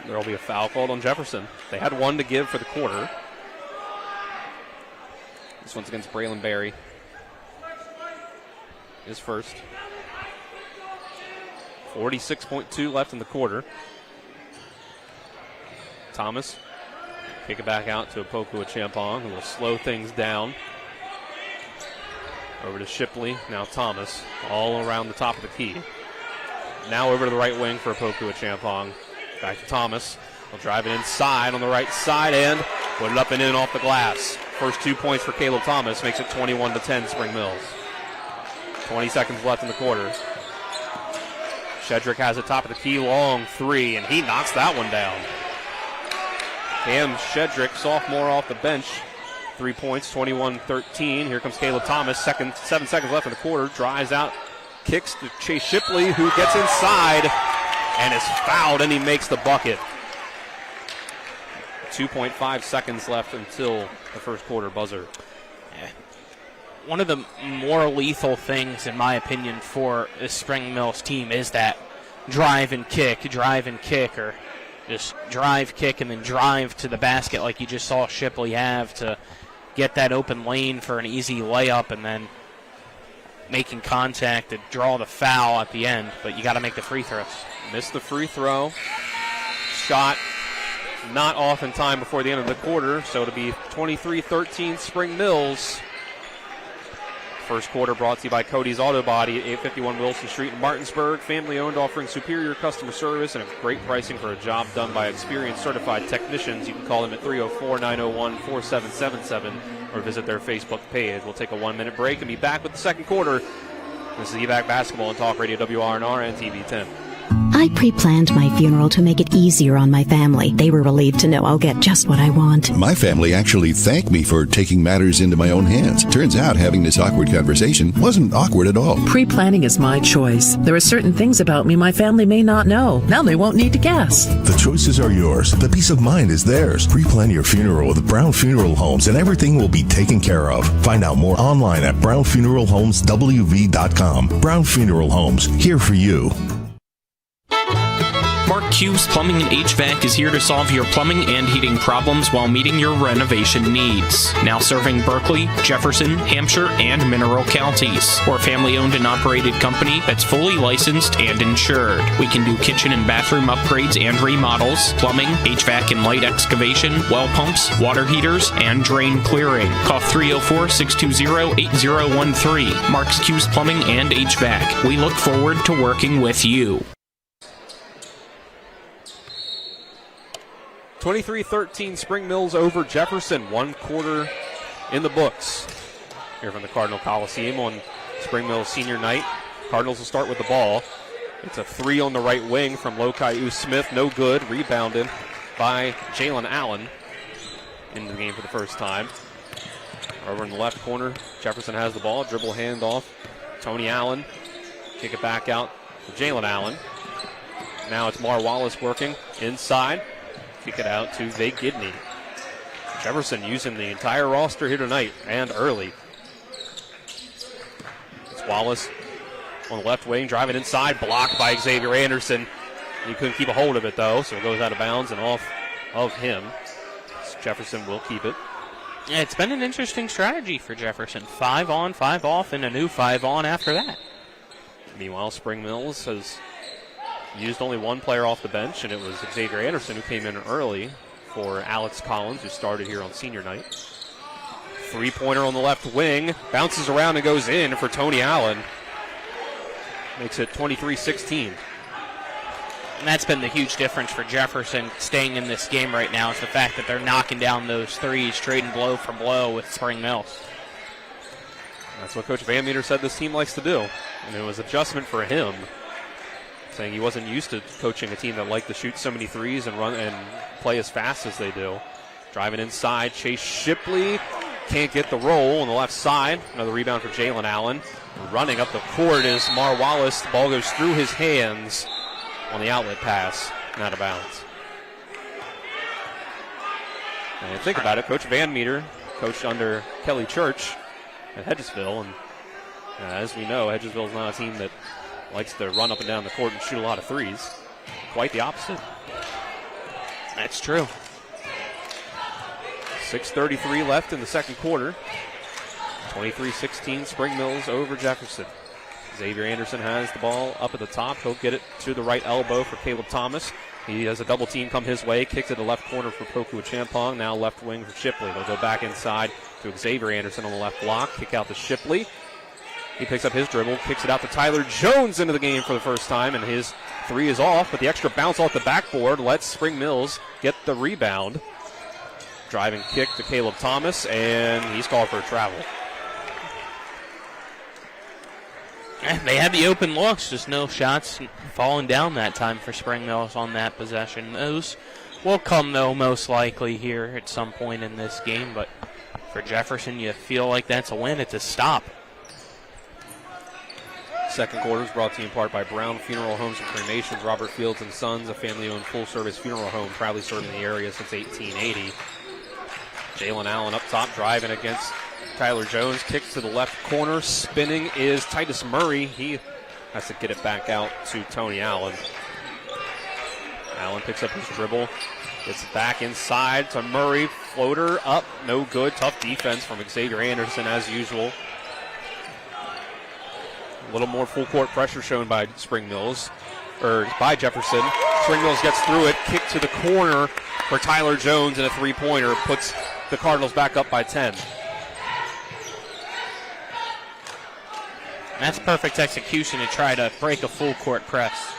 there will be a foul called on Jefferson. They had 1 to give for the quarter. This one's against Braylon Berry. His first. 46.2 left in the quarter. Thomas, kick it back out to Opoku-Achampong, who will slow things down. Over to Shipley, now Thomas, all around the top of the key. Now over to the right wing for Opoku-Achampong. Back to Thomas. He'll drive it inside on the right side and put it up and in off the glass. First 2 points for Caleb Thomas makes it 21-10 Spring Mills. 20 seconds left in the quarter. Shedrick has it top of the key, long three, and he knocks that one down. Cam Shedrick, sophomore off the bench. 3 points, 21-13. Here comes Caleb Thomas. 7 seconds left in the quarter. Drives out, kicks to Chase Shipley, who gets inside and is fouled, and he makes the bucket. 2.5 seconds left until the first quarter buzzer. One of the more lethal things, in my opinion, for this Spring Mills team is that drive and kick, or just drive, kick, and then drive to the basket like you just saw Shipley have to get that open lane for an easy layup and then making contact to draw the foul at the end. But you got to make the free throws. Missed the free throw. Shot not off in time before the end of the quarter, so it'll be 23-13 Spring Mills. First quarter brought to you by Cody's Auto Body at 851 Wilson Street in Martinsburg. Family owned, offering superior customer service and great pricing for a job done by experienced certified technicians. You can call them at 304-901-4777 or visit their Facebook page. We'll take a 1 minute break and be back with the second quarter. This is EPAC Basketball on Talk Radio WRNR and TV 10. I pre-planned my funeral to make it easier on my family. They were relieved to know I'll get just what I want. My family actually thanked me for taking matters into my own hands. Turns out having this awkward conversation wasn't awkward at all. Pre-planning is my choice. There are certain things about me my family may not know. Now they won't need to guess. The choices are yours. The peace of mind is theirs. Pre-plan your funeral with Brown Funeral Homes and everything will be taken care of. Find out more online at brownfuneralhomeswv.com. Brown Funeral Homes, here for you. Mark Q's Plumbing and HVAC is here to solve your plumbing and heating problems while meeting your renovation needs. Now serving Berkeley, Jefferson, Hampshire, and Mineral counties. We're a family-owned and operated company that's fully licensed and insured. We can do kitchen and bathroom upgrades and remodels, plumbing, HVAC and light excavation, well pumps, water heaters, and drain clearing. Call 304-620-8013. Mark's Q's Plumbing and HVAC. We look forward to working with you. 23-13 Spring Mills over Jefferson. 1 quarter in the books. Here from the Cardinal Coliseum on Spring Mills senior night. Cardinals will start with the ball. It's a three on the right wing from Lokai Smith. No good. Rebounded by Jalen Allen into the game for the first time. Over in the left corner, Jefferson has the ball. Dribble handoff. Tony Allen. Kick it back out to Jalen Allen. Now it's Mar Wallace working inside. Kick it out to Vay Gidney. Jefferson using the entire roster here tonight and early. It's Wallace on the left wing, driving inside, blocked by Xavier Anderson. He couldn't keep a hold of it though, so it goes out of bounds and off of him. So Jefferson will keep it. Yeah, it's been an interesting strategy for Jefferson. 5 on, 5 off, and a new 5 on after that. Meanwhile, Spring Mills has used only one player off the bench, and it was Xavier Anderson who came in early for Alex Collins, who started here on senior night. Three-pointer on the left wing, bounces around and goes in for Tony Allen. Makes it 23-16. And that's been the huge difference for Jefferson staying in this game right now, is the fact that they're knocking down those threes, trading blow for blow with Spring Mills. That's what Coach Van Meter said this team likes to do, and it was adjustment for him, saying he wasn't used to coaching a team that liked to shoot so many threes and run and play as fast as they do. Driving inside, Chase Shipley can't get the roll on the left side. Another rebound for Jalen Allen. Running up the court is Mar Wallace. The ball goes through his hands on the outlet pass, and out of bounds. And think about it, Coach Van Meter coached under Kelly Church at Hedgesville, and as we know, Hedgesville is not a team that likes to run up and down the court and shoot a lot of threes. Quite the opposite. That's true. 6:33 left in the second quarter. 23-16, Spring Mills over Jefferson. Xavier Anderson has the ball up at the top. He'll get it to the right elbow for Caleb Thomas. He has a double team come his way, kicks it to the left corner for Poku Champong. Now left wing for Shipley. They'll go back inside to Xavier Anderson on the left block. Kick out to Shipley. He picks up his dribble, kicks it out to Tyler Jones into the game for the first time, and his three is off, but the extra bounce off the backboard lets Spring Mills get the rebound. Driving kick to Caleb Thomas, and he's called for a travel. They had the open looks, just no shots falling down that time for Spring Mills on that possession. Those will come, though, most likely here at some point in this game, but for Jefferson, you feel like that's a win. It's a stop. Second quarter is brought to you in part by Brown Funeral Homes and Cremations. Robert Fields & Sons, a family-owned full-service funeral home, proudly serving the area since 1880. Jalen Allen up top, driving against Tyler Jones. Kicks to the left corner. Spinning is Titus Murray. He has to get it back out to Tony Allen. Allen picks up his dribble. Gets back inside to Murray. Floater up. No good. Tough defense from Xavier Anderson as usual. A little more full court pressure shown by Spring Mills, or by Jefferson. Spring Mills gets through it. Kick to the corner for Tyler Jones, and a three-pointer puts the Cardinals back up by 10. That's perfect execution to try to break a full court press.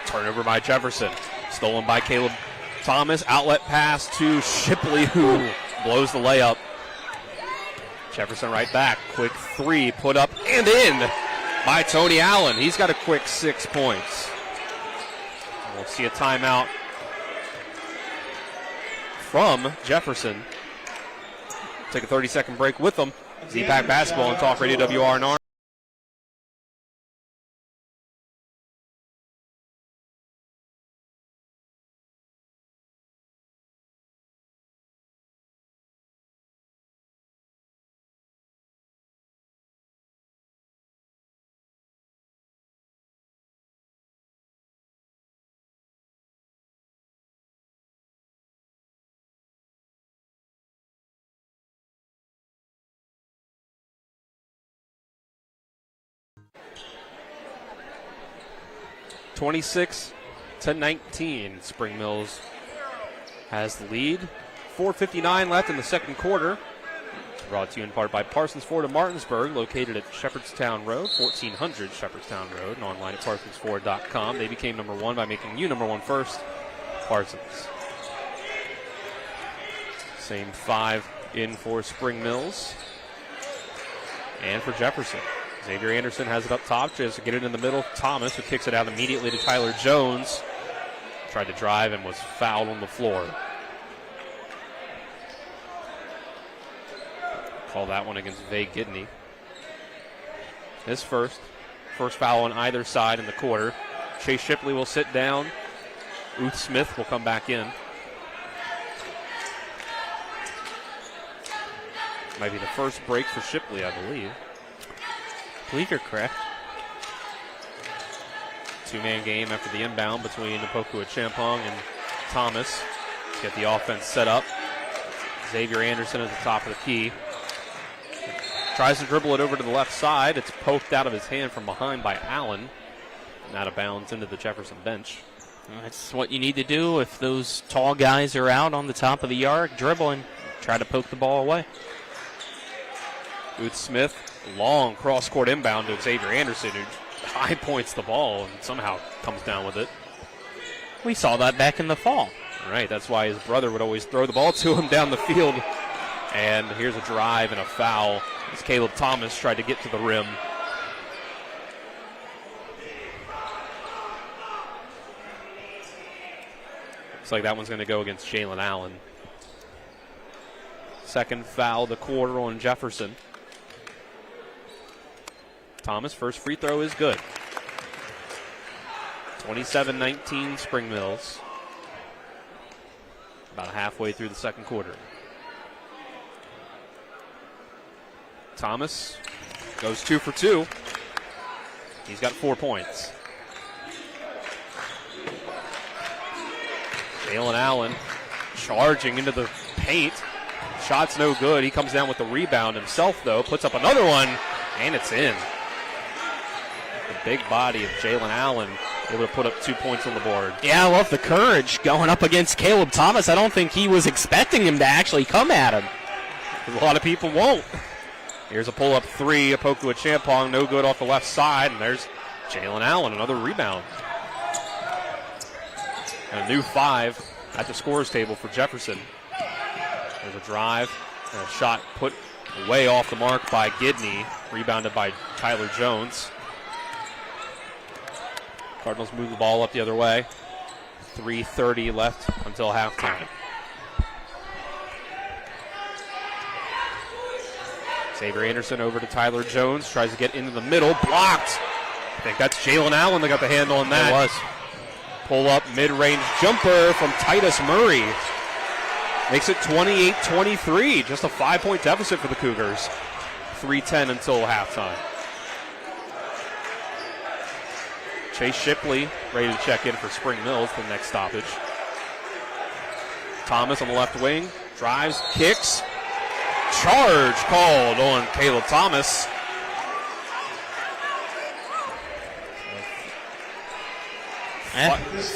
Turnover by Jefferson. Stolen by Caleb Thomas. Outlet pass to Shipley, who blows the layup. Jefferson right back. Quick three, put up and in by Tony Allen. He's got a quick 6 points. We'll see a timeout from Jefferson. Take a 30-second break with them. EPAC basketball on Talk Radio WRNR. (26-19). Spring Mills has the lead. 4:59 left in the second quarter. Brought to you in part by Parsons Ford of Martinsburg, located at Shepherdstown Road, 1400 Shepherdstown Road, and online at parsonsford.com. They became number one by making you number one first. Parsons. Same five in for Spring Mills and for Jefferson. Xavier Anderson has it up top, just to get it in the middle. Thomas, who kicks it out immediately to Tyler Jones. Tried to drive and was fouled on the floor. Call that one against Vay Gidney. His first foul on either side in the quarter. Chase Shipley will sit down. Uth Smith will come back in. Might be the first break for Shipley, I believe. I believe you're correct. Two-man game after the inbound between Poku Champong and Thomas. Get the offense set up. Xavier Anderson at the top of the key. Tries to dribble it over to the left side. It's poked out of his hand from behind by Allen. And out of bounds into the Jefferson bench. That's what you need to do if those tall guys are out on the top of the yard, dribbling, try to poke the ball away. Booth Smith, long cross-court inbound to Xavier Anderson, who high points the ball and somehow comes down with it. We saw that back in the fall. Right, that's why his brother would always throw the ball to him down the field. And here's a drive and a foul as Caleb Thomas tried to get to the rim. Looks like that one's going to go against Jalen Allen. Second foul of the quarter on Jefferson. Thomas, first free throw is good. 27-19 Spring Mills. About halfway through the second quarter. Thomas goes 2 for 2. He's got 4 points. Jalen Allen charging into the paint. Shot's no good. He comes down with the rebound himself, though. Puts up another one, and it's in. The big body of Jalen Allen able to put up 2 points on the board. Yeah, I love the courage going up against Caleb Thomas. I don't think he was expecting him to actually come at him. A lot of people won't. Here's a pull-up three, a poke to a Champong, no good off the left side, and there's Jalen Allen, another rebound. And a new 5 at the scorers table for Jefferson. There's a drive and a shot put way off the mark by Gidney, rebounded by Tyler Jones. Cardinals move the ball up the other way. 3:30 left until halftime. Xavier Anderson over to Tyler Jones, tries to get into the middle, blocked. I think that's Jalen Allen that got the handle on that. It was. Pull up mid-range jumper from Titus Murray. Makes it 28-23, just a 5-point deficit for the Cougars. 3:10 until halftime. Chase Shipley ready to check in for Spring Mills, the next stoppage. Thomas on the left wing, drives, kicks. Charge called on Caleb Thomas.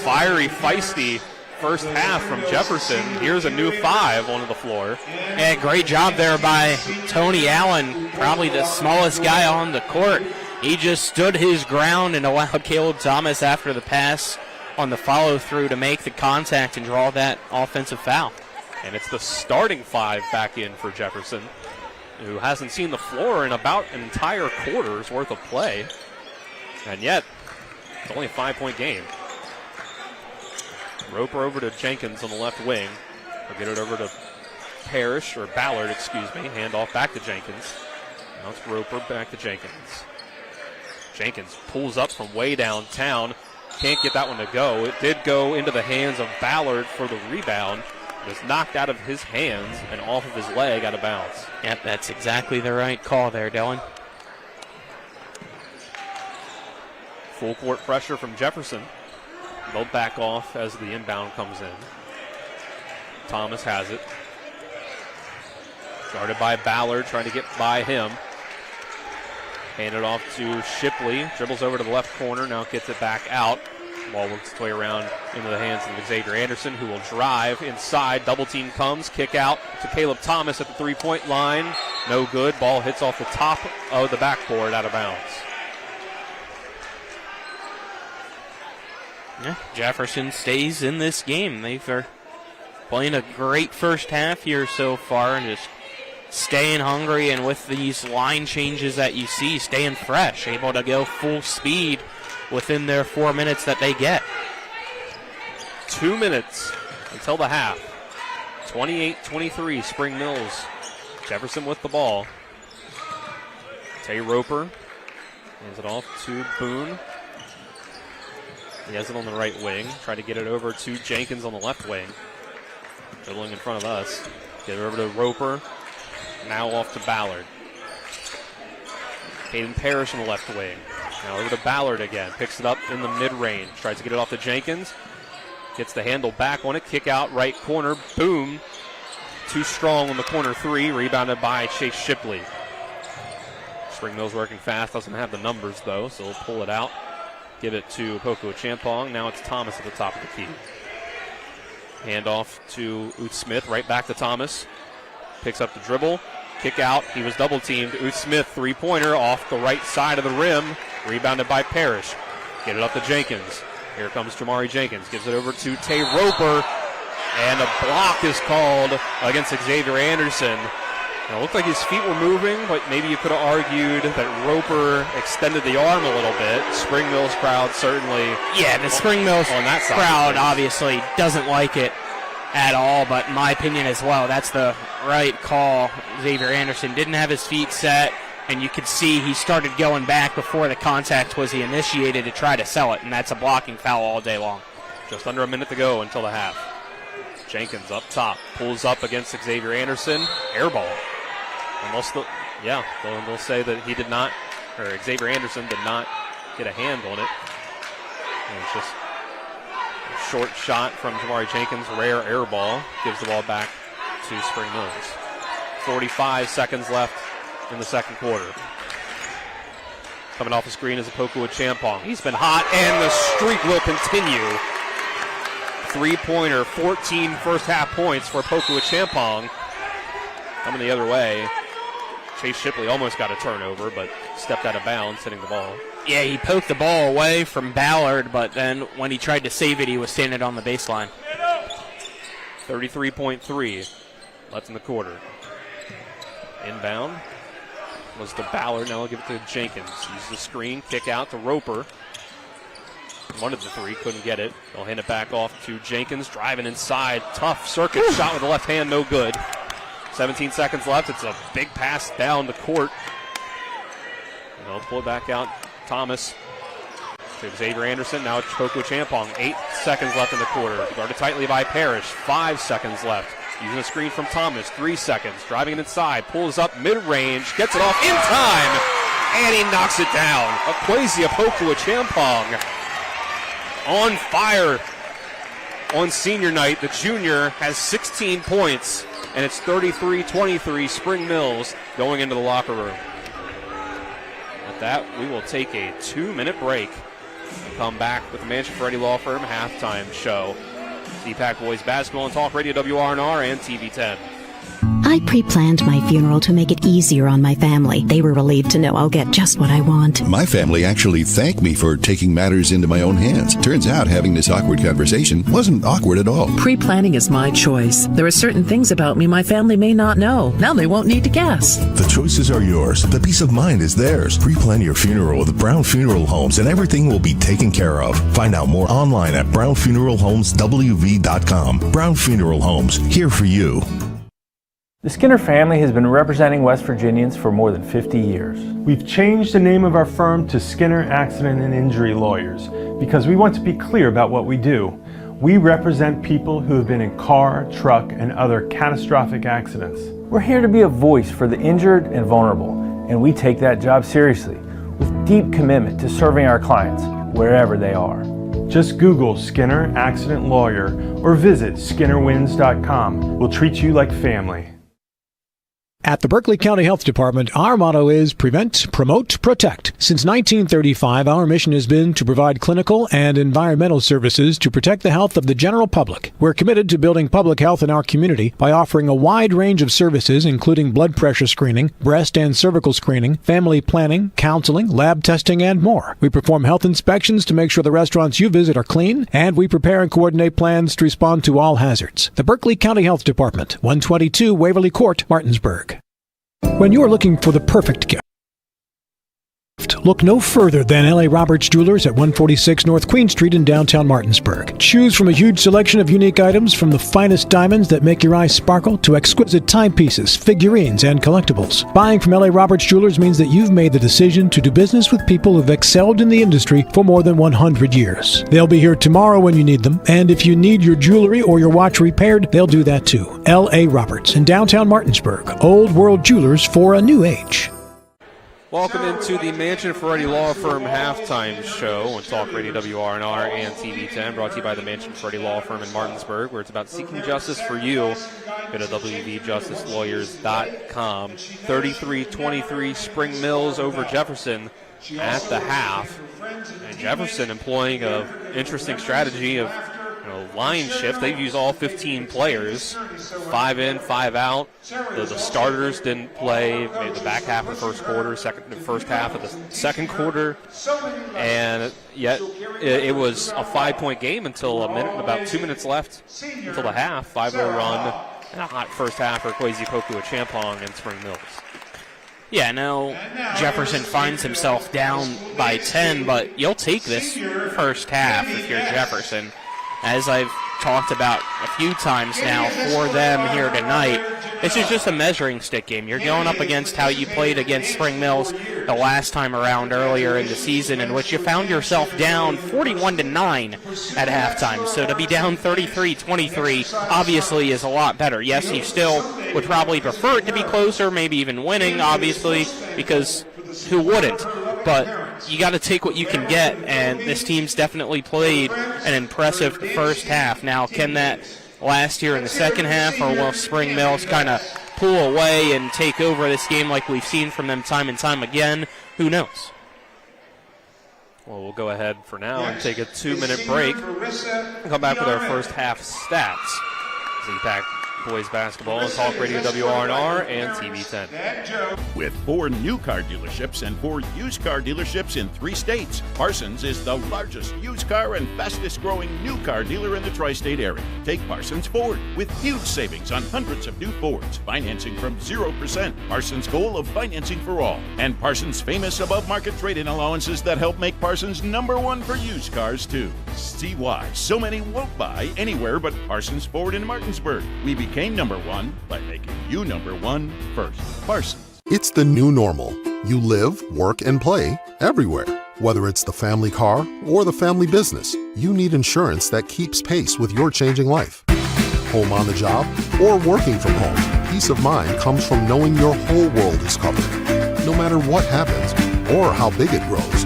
Fiery, feisty first half from Jefferson. Here's a new 5 onto the floor. Yeah, great job there by Tony Allen, probably the smallest guy on the court. He just stood his ground and allowed Caleb Thomas after the pass on the follow-through to make the contact and draw that offensive foul. And it's the starting 5 back in for Jefferson, who hasn't seen the floor in about an entire quarter's worth of play. And yet, it's only a 5-point game. Roper over to Jenkins on the left wing. They'll get it over to Ballard, Hand off back to Jenkins. Now it's Roper back to Jenkins. Jenkins pulls up from way downtown. Can't get that one to go. It did go into the hands of Ballard for the rebound. It was knocked out of his hands and off of his leg out of bounds. Yep, that's exactly the right call there, Dylan. Full court pressure from Jefferson. They'll back off as the inbound comes in. Thomas has it. Guarded by Ballard, trying to get by him. Handed off to Shipley. Dribbles over to the left corner, now gets it back out. Ball works its way around into the hands of Xavier Anderson, who will drive inside. Double team comes, kick out to Caleb Thomas at the three-point line. No good. Ball hits off the top of the backboard out of bounds. Yeah, Jefferson stays in this game. They're playing a great first half here so far and just staying hungry, and with these line changes that you see, staying fresh, able to go full speed within their 4 minutes that they get. 2 minutes until the half. 28-23, Spring Mills. Jefferson with the ball. Tay Roper hands it off to Boone. He has it on the right wing. Try to get it over to Jenkins on the left wing. Dribbling in front of us. Get it over to Roper. Now off to Ballard. Caden Parrish on the left wing. Now over to Ballard again. Picks it up in the mid-range. Tries to get it off to Jenkins. Gets the handle back on it. Kick out right corner. Boom. too strong on the corner three, rebounded by Chase Shipley. Spring Mills working fast, doesn't have the numbers though, so we'll pull it out. Give it to Poco Champong. Now it's Thomas at the top of the key. Handoff to Oots Smith, right back to Thomas. Picks up the dribble, kick out. He was double teamed. Oots Smith, three-pointer off the right side of the rim, rebounded by Parrish. Get it up to Jenkins. Here comes Jamari Jenkins, gives it over to Tay Roper, and a block is called against Xavier Anderson. And it looked like his feet were moving, but maybe you could have argued that Roper extended the arm a little bit. Spring Mills crowd certainly. Yeah, the Spring Mills on that side crowd obviously doesn't like it at all, but in my opinion as well, that's the right call. Xavier Anderson didn't have his feet set, and you could see he started going back before the contact was he initiated to try to sell it, and that's a blocking foul all day long. Just under a minute to go until the half. Jenkins up top, pulls up against Xavier Anderson, air ball. And they'll say that he did not, or Xavier Anderson did not get a hand on it. And it's just a short shot from Jamari Jenkins, rare air ball, gives the ball back to Spring Mills. 45 seconds left in the second quarter. Coming off the screen is Apokua Champong. He's been hot, and the streak will continue. Three-pointer, 14 first-half points for Apokua Champong. Coming the other way. Chase Shipley almost got a turnover, but stepped out of bounds, hitting the ball. Yeah, he poked the ball away from Ballard, but then when he tried to save it, he was standing on the baseline. 33.3 left in the quarter. Inbound was to Ballard. Now we'll give it to Jenkins. Use the screen, kick out to Roper. One of the three, couldn't get it. They'll hand it back off to Jenkins, driving inside. Tough circuit shot with the left hand, no good. 17 seconds left. It's a big pass down the court. And they'll pull it back out. Thomas to Xavier Anderson. Now it's Poco Champong. 8 seconds left in the quarter. Guarded tightly by Parrish. 5 seconds left. Using a screen from Thomas. 3 seconds. Driving it inside. Pulls up mid-range. Gets it off in time. And he knocks it down. Akwesi Poco Champong on fire on senior night. The junior has 16 points. And it's 33-23 Spring Mills going into the locker room. At that, we will take a 2-minute break and come back with the Mansion Ferretti Law Firm halftime show. EPAC Boys Basketball and Talk Radio WRNR and TV10. I pre-planned my funeral to make it easier on my family. They were relieved to know I'll get just what I want. My family actually thanked me for taking matters into my own hands. Turns out having this awkward conversation wasn't awkward at all. Pre-planning is my choice. There are certain things about me my family may not know. Now they won't need to guess. The choices are yours. The peace of mind is theirs. Pre-plan your funeral with Brown Funeral Homes and everything will be taken care of. Find out more online at brownfuneralhomeswv.com. Brown Funeral Homes, here for you. The Skinner family has been representing West Virginians for more than 50 years. We've changed the name of our firm to Skinner Accident and Injury Lawyers because we want to be clear about what we do. We represent people who have been in car, truck, and other catastrophic accidents. We're here to be a voice for the injured and vulnerable, and we take that job seriously with deep commitment to serving our clients wherever they are. Just Google Skinner Accident Lawyer or visit SkinnerWins.com. We'll treat you like family. At the Berkeley County Health Department, our motto is Prevent, Promote, Protect. Since 1935, our mission has been to provide clinical and environmental services to protect the health of the general public. We're committed to building public health in our community by offering a wide range of services, including blood pressure screening, breast and cervical screening, family planning, counseling, lab testing, and more. We perform health inspections to make sure the restaurants you visit are clean, and we prepare and coordinate plans to respond to all hazards. The Berkeley County Health Department, 122 Waverly Court, Martinsburg. When you're looking for the perfect gift, look no further than L.A. Roberts Jewelers at 146 North Queen Street in downtown Martinsburg. Choose from a huge selection of unique items, from the finest diamonds that make your eyes sparkle to exquisite timepieces, figurines, and collectibles. Buying from L.A. Roberts Jewelers means that you've made the decision to do business with people who've excelled in the industry for more than 100 years. They'll be here tomorrow when you need them, and if you need your jewelry or your watch repaired, they'll do that too. L.A. Roberts in downtown Martinsburg. Old World Jewelers for a new age. Welcome into the Mansion Ferretti Law Firm halftime show on Talk Radio WRNR and TV10, brought to you by the Mansion Ferretti Law Firm in Martinsburg, where it's about seeking justice for you Go to wvjusticelawyers.com. 33-23 Spring Mills over Jefferson at the half. And Jefferson employing an interesting strategy of line shift. They've used all 15 players, 5 in, 5 out. The starters didn't play maybe the back half of the first quarter, the first half of the second quarter, and yet it was a 5-point game until about 2 minutes left until the half. 5-0 run and a hot first half for Kwesi Pokuah-Champaign and Spring Mills. Yeah, now Jefferson finds himself down by 10, but you'll take this first half if you're Jefferson. As I've talked about a few times now for them here tonight, this is just a measuring stick game. You're going up against how you played against Spring Mills the last time around earlier in the season, in which you found yourself down 41-9 at halftime. So to be down 33-23 obviously is a lot better. Yes, you still would probably prefer it to be closer, maybe even winning, obviously, because who wouldn't? But you got to take what you can get, and this team's definitely played an impressive first half. Now, can that last here in the second half, or will Spring Mills kind of pull away and take over this game like we've seen from them time and time again? Who knows? Well, we'll go ahead for now and take a 2-minute break and come back with our first half stats. EPAC Boys Basketball on Talk Radio WRNR and TV 10. With 4 new car dealerships and 4 used car dealerships in 3 states, Parsons is the largest used car and fastest growing new car dealer in the tri-state area. Take Parsons Ford with huge savings on hundreds of new Fords, financing from 0%. Parsons' goal of financing for all, and Parsons' famous above market trade-in allowances that help make Parsons #1 for used cars too. See why so many won't buy anywhere but Parsons Ford in Martinsburg. We became #1 by making you #1 first. Parsons. It's the new normal. You live, work, and play everywhere. Whether it's the family car or the family business, you need insurance that keeps pace with your changing life. Home on the job or working from home, peace of mind comes from knowing your whole world is covered. No matter what happens or how big it grows,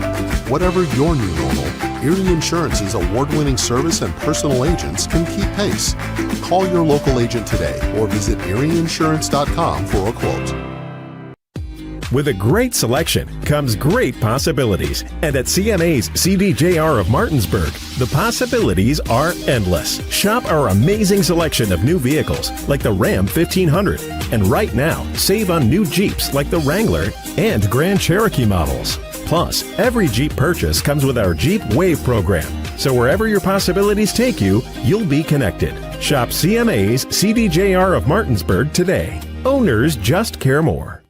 whatever your new normal, Erie Insurance's award-winning service and personal agents can keep pace. Call your local agent today or visit erieinsurance.com for a quote. With a great selection comes great possibilities. And at CMA's CDJR of Martinsburg, the possibilities are endless. Shop our amazing selection of new vehicles like the Ram 1500. And right now, save on new Jeeps like the Wrangler and Grand Cherokee models. Plus, every Jeep purchase comes with our Jeep Wave program. So wherever your possibilities take you, you'll be connected. Shop CMA's CDJR of Martinsburg today. Owners just care more.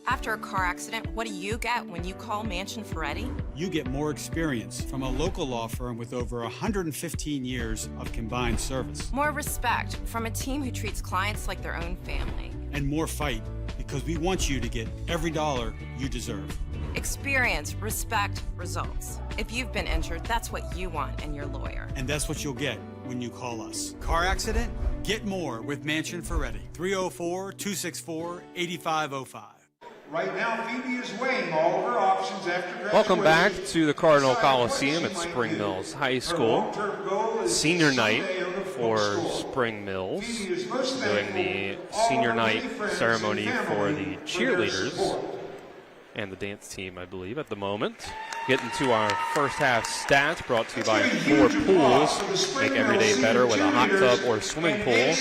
After a car accident, what do you get when you call Mansion Ferretti? You get more experience from a local law firm with over 115 years of combined service. More respect from a team who treats clients like their own family. And more fight, because we want you to get every dollar you deserve. Experience, respect, results. If you've been injured, that's what you want in your lawyer. And that's what you'll get when you call us. Car accident? Get more with Mansion Ferretti. 304-264-8505. Right now, Phoebe is weighing all of her options after graduation. Welcome back to the Cardinal Coliseum at Spring Mills High School. Senior night for Spring Mills. Doing the senior night ceremony for the cheerleaders and the dance team, I believe, at the moment. Getting to our first half stats, brought to you by 4 Pools. Make every day better with a hot tub or swimming pool.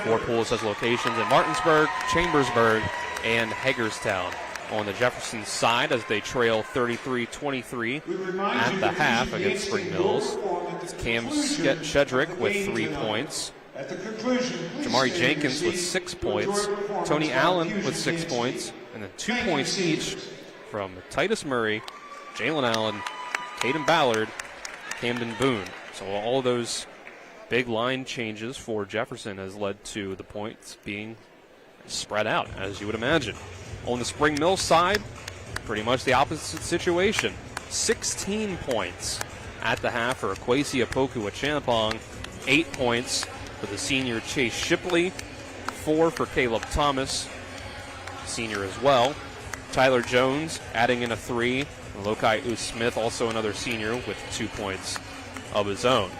4 Pools has locations in Martinsburg, Chambersburg, and Hagerstown. On the Jefferson side, as they trail 33-23 at the half against Spring Mills. It's Cam Shedrick with 3 points. Jamari Jenkins with 6 points. Tony Allen with 6 points. And then 2 points each from Titus Murray, Jalen Allen, Caden Ballard, Camden Boone. So all those big line changes for Jefferson has led to the points being spread out, as you would imagine. On the Spring Mills side, pretty much the opposite situation. 16 points at the half for Kwesi Pokuah-Champaign, 8 points for the senior Chase Shipley, 4 for Caleb Thomas, senior as well. Tyler Jones adding in a 3. And Lokai Smith, also another senior, with 2 points of his own.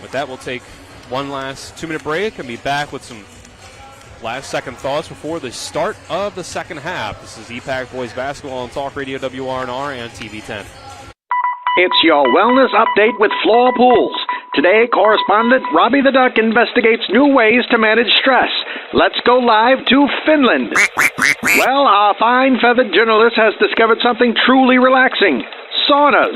With that, we'll take one last 2-minute break and be back with some last-second thoughts before the start of the second half. This is EPAC Boys Basketball on Talk Radio WRNR and TV 10. It's your wellness update with Floor Pools. Today, correspondent Robbie the Duck investigates new ways to manage stress. Let's go live to Finland. Well, our fine feathered journalist has discovered something truly relaxing. Saunas.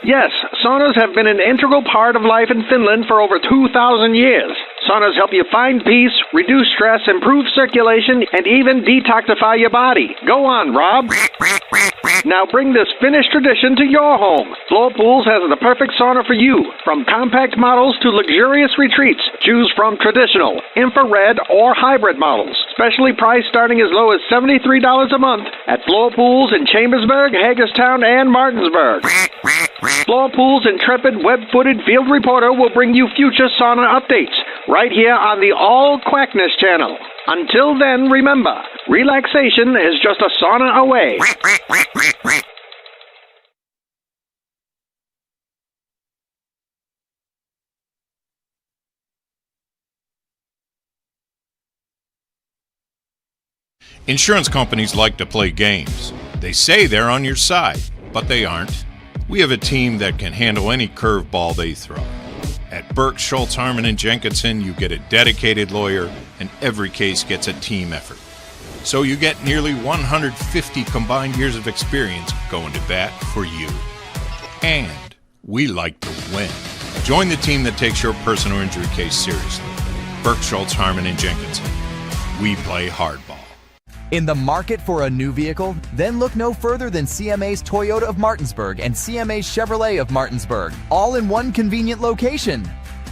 Yes, saunas have been an integral part of life in Finland for over 2,000 years. Saunas help you find peace, reduce stress, improve circulation, and even detoxify your body. Go on, Rob. Now bring this Finnish tradition to your home. Floor Pools has the perfect sauna for you. From compact models to luxurious retreats, choose from traditional, infrared, or hybrid models. Specially priced starting as low as $73 a month at Floor Pools in Chambersburg, Hagerstown, and Martinsburg. Floor Pools' intrepid, web-footed field reporter will bring you future sauna updates right here on the All Quackness channel. Until then, remember, relaxation is just a sauna away. Insurance companies like to play games. They say they're on your side, but they aren't. We have a team that can handle any curveball they throw. At Burke, Schultz, Harmon, and Jenkinson, you get a dedicated lawyer, and every case gets a team effort. So you get nearly 150 combined years of experience going to bat for you. And we like to win. Join the team that takes your personal injury case seriously. Burke, Schultz, Harmon, and Jenkinson. We play hardball. In the market for a new vehicle? Then look no further than CMA's Toyota of Martinsburg and CMA's Chevrolet of Martinsburg, all in one convenient location.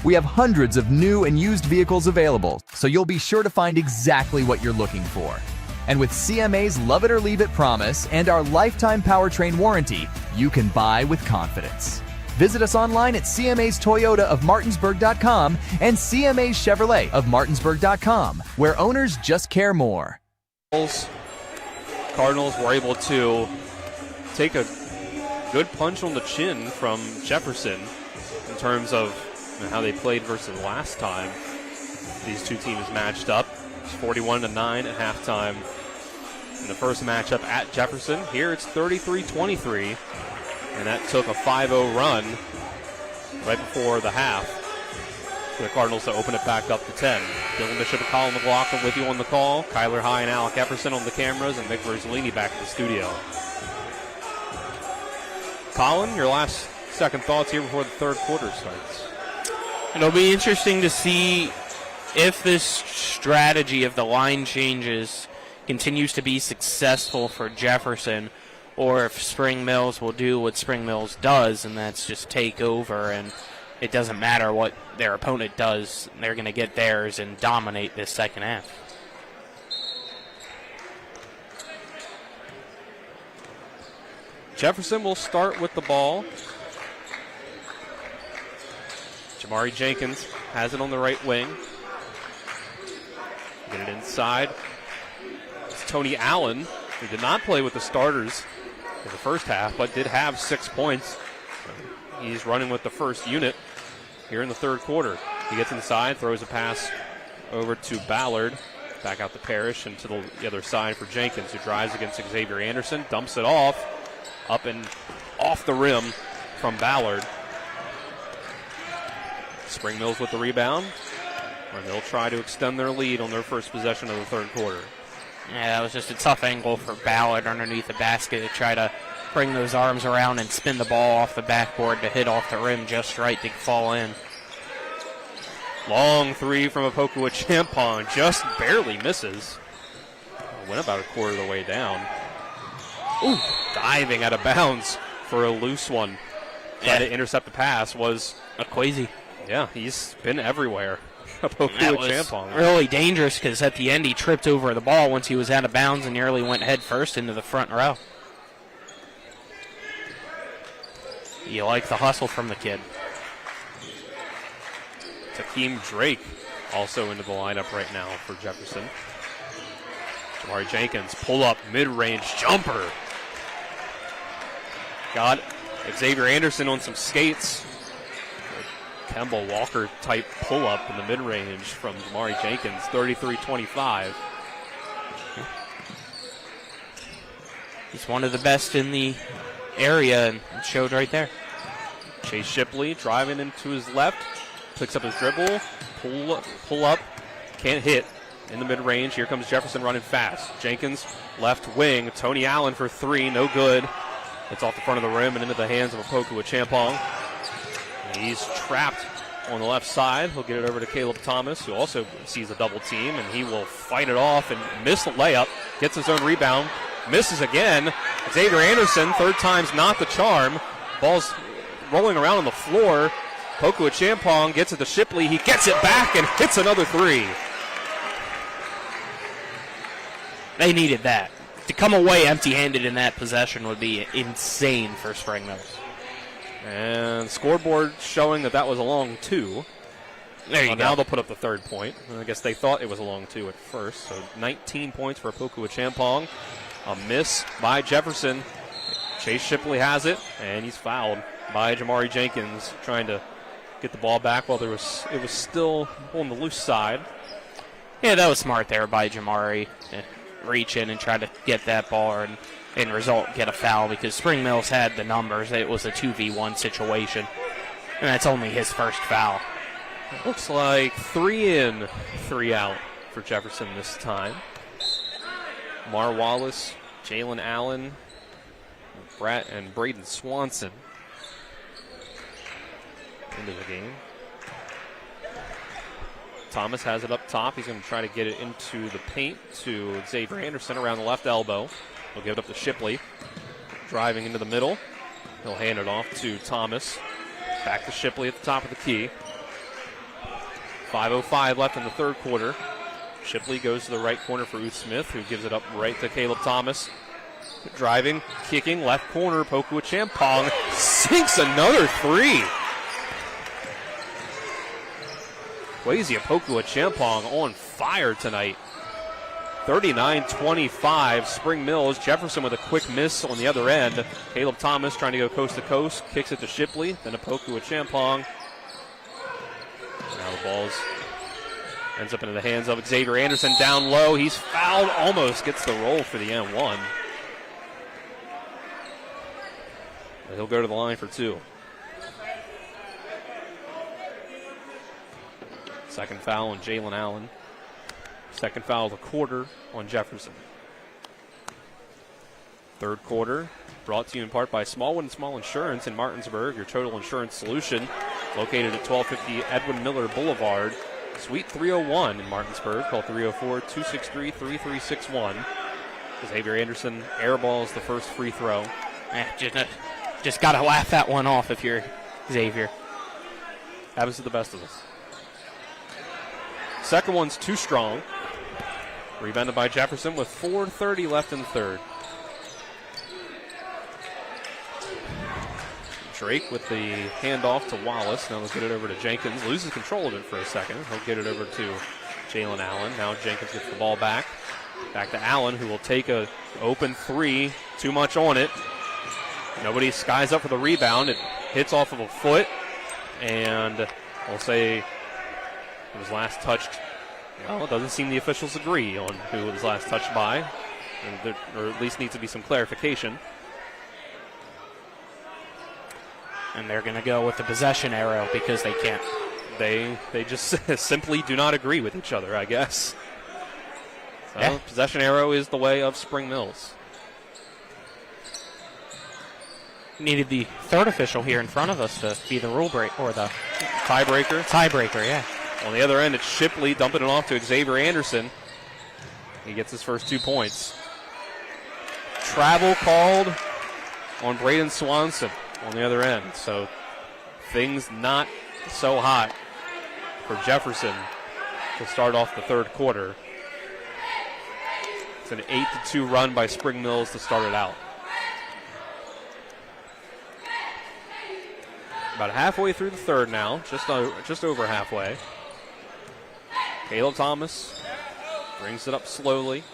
We have hundreds of new and used vehicles available, so you'll be sure to find exactly what you're looking for. And with CMA's Love It or Leave It promise and our lifetime powertrain warranty, you can buy with confidence. Visit us online at CMA's Toyota of Martinsburg.com and CMA's Chevrolet of Martinsburg.com, where owners just care more. Cardinals were able to take a good punch on the chin from Jefferson in terms of how they played versus last time these two teams matched up. It's 41-9 at halftime in the first matchup at Jefferson. Here it's 33-23, and that took a 5-0 run right before the half for the Cardinals to open it back up to 10. Dylan Bishop and Colin McLaughlin with you on the call. Kyler High and Alec Epperson on the cameras, and Mick Rosalini back at the studio. Colin, your last second thoughts here before the third quarter starts. It'll be interesting to see if this strategy of the line changes continues to be successful for Jefferson, or if Spring Mills will do what Spring Mills does, and that's just take over, and it doesn't matter what their opponent does. They're going to get theirs and dominate this second half. Jefferson will start with the ball. Jamari Jenkins has it on the right wing. Get it inside. It's Tony Allen, who did not play with the starters in the first half, but did have 6 points. He's running with the first unit here in the third quarter. He gets inside, throws a pass over to Ballard. Back out to Parrish and to the other side for Jenkins, who drives against Xavier Anderson, dumps it off, up and off the rim from Ballard. Spring Mills with the rebound, and they'll try to extend their lead on their first possession of the third quarter. Yeah, that was just a tough angle for Ballard underneath the basket to try to bring those arms around and spin the ball off the backboard to hit off the rim just right to fall in. Long three from Apokua Champong, just barely misses. Went about a quarter of the way down. Ooh, diving out of bounds for a loose one. Trying to intercept the pass was Akwesi. Yeah, he's been everywhere. Apokua That was Champong. really dangerous because at the end he tripped over the ball once he was out of bounds and nearly went head first into the front row. You like the hustle from the kid. Takeem Drake also into the lineup right now for Jefferson. Jamari Jenkins, pull up, mid-range jumper. Got Xavier Anderson on some skates. Kemba Walker type pull-up in the mid-range from Jamari Jenkins, 33-25. He's one of the best in the area, and it showed right there. Chase Shipley driving into his left, picks up his dribble, pull up, can't hit in the mid-range. Here comes Jefferson running fast. Jenkins, left wing, Tony Allen for three, no good. It's off the front of the rim and into the hands of Opoku Achampong. He's trapped on the left side. He'll get it over to Caleb Thomas, who also sees a double team, and he will fight it off and miss the layup, gets his own rebound, misses again. Xavier Anderson, third time's not the charm. Ball's rolling around on the floor. Opoku Achampong gets it to Shipley. He gets it back and hits another three. They needed that. To come away empty-handed in that possession would be insane for Spring Mills. And scoreboard showing that was a long two. There you go. Now they'll put up the third point. I guess they thought it was a long two at first. So 19 points for Opoku Achampong. A miss by Jefferson. Chase Shipley has it, and he's fouled by Jamari Jenkins, trying to get the ball back while it was still on the loose side. Yeah, that was smart there by Jamari. Reach in and try to get that ball and in result get a foul because Spring Mills had the numbers. It was a 2v1 situation, and that's only his first foul. Looks like 3 in, 3 out for Jefferson this time. Mar Wallace, Jalen Allen, and Braden Swanson into the game. Thomas has it up top. He's going to try to get it into the paint to Xavier Anderson around the left elbow. He'll give it up to Shipley. Driving into the middle. He'll hand it off to Thomas. Back to Shipley at the top of the key. 5:05 left in the third quarter. Shipley goes to the right corner for Uth Smith, who gives it up right to Caleb Thomas. Driving, kicking, left corner, Opoku Achampong sinks another three. Kwesi Opoku Achampong on fire tonight. 39-25, Spring Mills. Jefferson with a quick miss on the other end. Caleb Thomas trying to go coast to coast, kicks it to Shipley, then Opoku Achampong. Now the ball ends up into the hands of Xavier Anderson down low. He's fouled, almost gets the roll for the N1. He'll go to the line for two. Second foul on Jalen Allen. Second foul of the quarter on Jefferson. Third quarter brought to you in part by Smallwood & Small Insurance in Martinsburg, your total insurance solution. Located at 1250 Edwin Miller Boulevard, Suite 301 in Martinsburg. Call 304-263-3361. Xavier Anderson airballs the first free throw. Just got to laugh that one off if you're Xavier. Happens to the best of us. Second one's too strong. Rebounded by Jefferson with 4:30 left in the third. Drake with the handoff to Wallace. Now they'll get it over to Jenkins. Loses control of it for a second. He'll get it over to Jalen Allen. Now Jenkins gets the ball back. Back to Allen, who will take a open three. Too much on it. Nobody skies up for the rebound. It hits off of a foot. And I'll say it was last touched. Well, it doesn't seem the officials agree on who it was last touched by. And there, or at least needs to be some clarification. And they're going to go with the possession arrow because they can't. They just simply do not agree with each other, I guess. So Yeah. Possession arrow is the way of Spring Mills. Needed the third official here in front of us to be the rule break or the Tiebreaker. tiebreaker, yeah. On the other end, it's Shipley dumping it off to Xavier Anderson. He gets his first 2 points. Travel called on Braden Swanson on the other end. So things not so hot for Jefferson to start off the third quarter. It's an 8-2 run by Spring Mills to start it out. About halfway through the third now, just over halfway. Caleb Thomas brings it up slowly.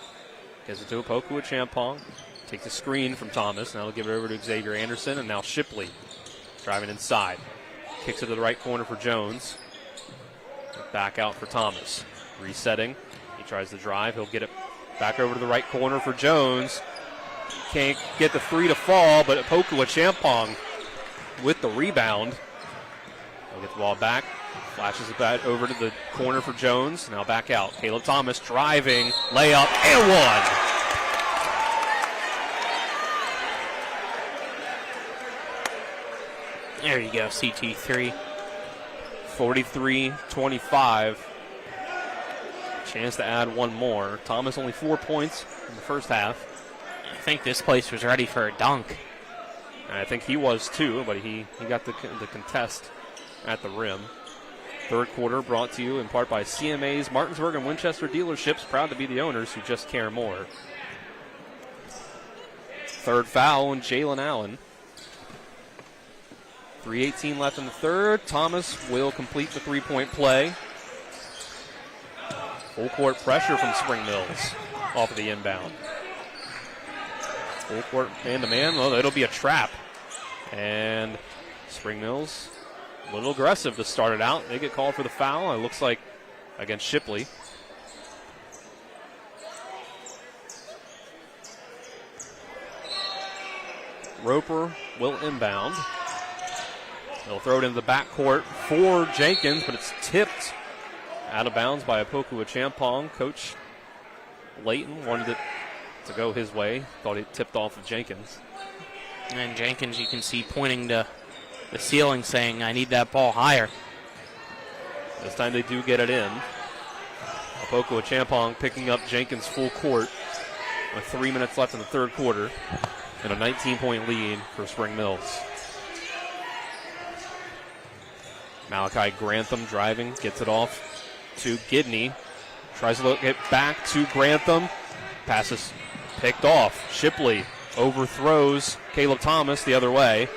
Gives it to Opoku Achampong. Takes a screen from Thomas. Now he'll give it over to Xavier Anderson. And now Shipley driving inside. kicks it to the right corner for Jones. Back out for Thomas. Resetting. He tries to drive. He'll get it back over to the right corner for Jones. Can't get the three to fall, but Apokua Champong with the rebound. He'll get the ball back. Flashes it back over to the corner for Jones. Now back out. Caleb Thomas driving. Layup and one. There you go, CT3. 43-25. Chance to add one more. Thomas only 4 points in the first half. I think this place was ready for a dunk. I think he was too, but he got the contest at the rim. Third quarter brought to you in part by CMA's Martinsburg and Winchester dealerships, proud to be the owners who just care more. Third foul on Jalen Allen. 3:18 left in the third. Thomas will complete the three-point play. Full court pressure from Spring Mills off of the inbound. Full court man-to-man. Well, it'll be a trap. And Spring Mills a little aggressive to start it out. They get called for the foul. It looks like against Shipley. Roper will inbound. They'll throw it into the backcourt for Jenkins, but it's tipped out of bounds by Apokua Champong. Coach Layton wanted it to go his way. Thought it tipped off of Jenkins. And Jenkins, you can see pointing to the ceiling saying, I need that ball higher. This time they do get it in. Apokua Champong picking up Jenkins full court with 3 minutes left in the third quarter and a 19-point lead for Spring Mills. Malachi Grantham driving, gets it off to Gidney. Tries to look it back to Grantham. Passes picked off. Shipley overthrows Caleb Thomas the other way.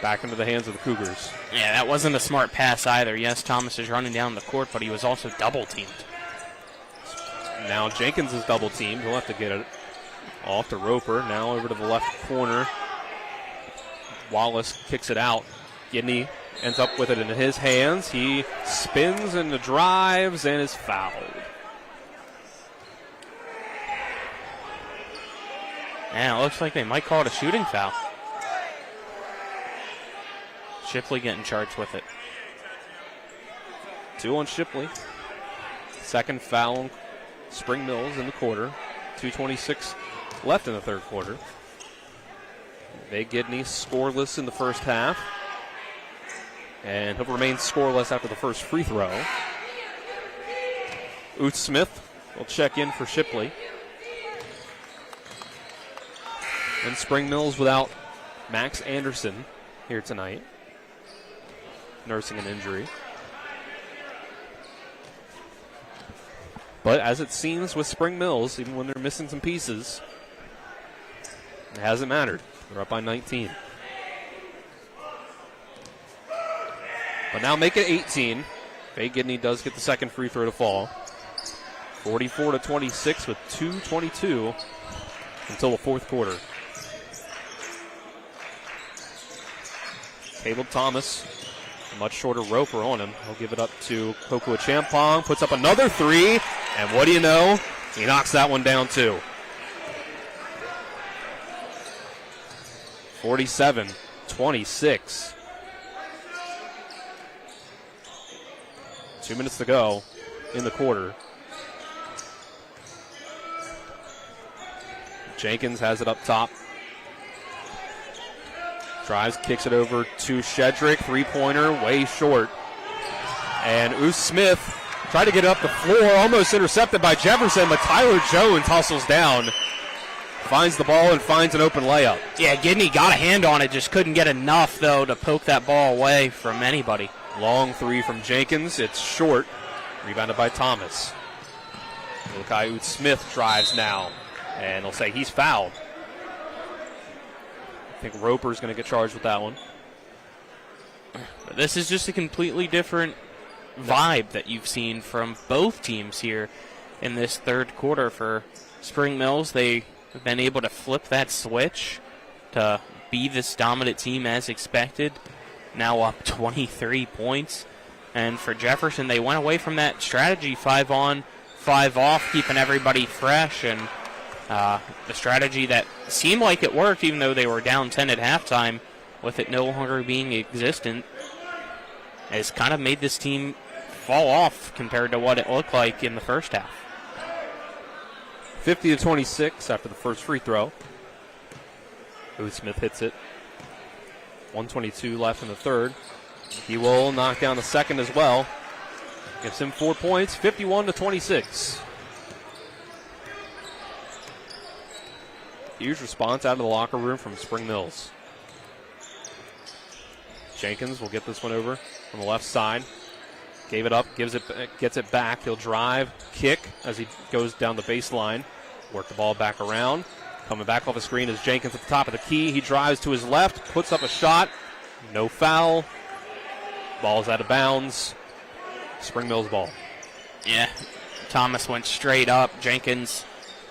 Back into the hands of the Cougars. Yeah, that wasn't a smart pass either. Yes, Thomas is running down the court, but he was also double-teamed. Now Jenkins is double-teamed. He'll have to get it off to Roper. Now over to the left corner. Wallace kicks it out. Gidney ends up with it in his hands. He spins and drives and is fouled. Yeah, it looks like they might call it a shooting foul. Shipley getting charged with it. 2 on Shipley. Second foul on Spring Mills in the quarter. 2:26 left in the third quarter. They Gidney scoreless in the first half. And he'll remain scoreless after the first free throw. Uth Smith will check in for Shipley. And Spring Mills without Max Anderson here tonight, nursing an injury. But as it seems with Spring Mills, even when they're missing some pieces, it hasn't mattered. They're up by 19. But now make it 18. Faye Gidney does get the second free throw to fall. 44-26 with 2:22 until the fourth quarter. Caleb Thomas, a much shorter Roper on him. He'll give it up to Apokua Champong. Puts up another three. And what do you know? He knocks that one down too. 47-26. 2 minutes to go in the quarter. Jenkins has it up top. Drives, kicks it over to Shedrick. Three-pointer, way short. And Uth Smith tried to get it up the floor, almost intercepted by Jefferson, but Tyler Jones hustles down. Finds the ball and finds an open layup. Yeah, Gidney got a hand on it, just couldn't get enough, though, to poke that ball away from anybody. Long three from Jenkins. It's short. Rebounded by Thomas. Malachi Uth Smith drives now. And they'll say he's fouled. I think Roper's going to get charged with that one. But this is just a completely different vibe that you've seen from both teams here in this third quarter. For Spring Mills, they've been able to flip that switch to be this dominant team as expected. now up 23 points. And for Jefferson, they went away from that strategy, 5 on, 5 off, keeping everybody fresh. And the strategy that seemed like it worked, even though they were down 10 at halftime, with it no longer being existent, has kind of made this team fall off compared to what it looked like in the first half. 50-26 after the first free throw. Smith hits it. 1:22 left in the third. He will knock down the second as well. Gives him 4 points, 51-26. Huge response out of the locker room from Spring Mills. Jenkins will get this one over from the left side. Gave it up, gets it back. He'll drive, kick as he goes down the baseline. Work the ball back around. Coming back off the screen is Jenkins at the top of the key. He drives to his left, puts up a shot. No foul. Ball's out of bounds. Spring Mills ball. Yeah, Thomas went straight up. Jenkins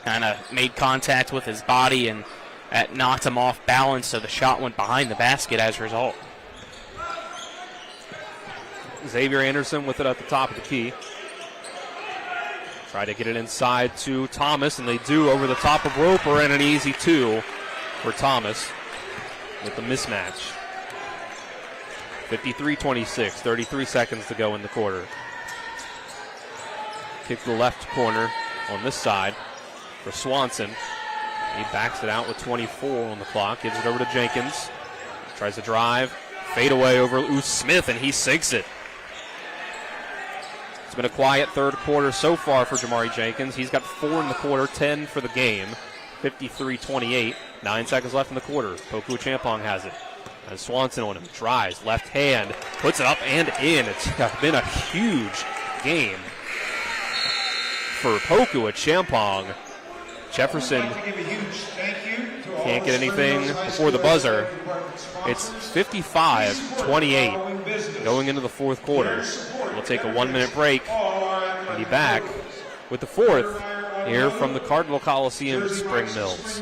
kind of made contact with his body, and that knocked him off balance, so the shot went behind the basket as a result. Xavier Anderson with it at the top of the key. Try to get it inside to Thomas, and they do over the top of Roper, and an easy 2 for Thomas with the mismatch. 53-26, 33 seconds to go in the quarter. Kick to the left corner on this side for Swanson. He backs it out with 24 on the clock, gives it over to Jenkins. Tries to drive, fade away over Smith, and he sinks it. It's been a quiet third quarter so far for Jamari Jenkins. He's got 4 in the quarter, 10 for the game. 53-28, 9 seconds left in the quarter. Poku Champong has it. As Swanson on him, drives, left hand, puts it up and in. It's been a huge game for Poku at Champong. Jefferson can't get anything before the buzzer. It's 55-28 going into the fourth quarter. We'll take a 1-minute break and be back with the fourth here from the Cardinal Coliseum at Spring Mills.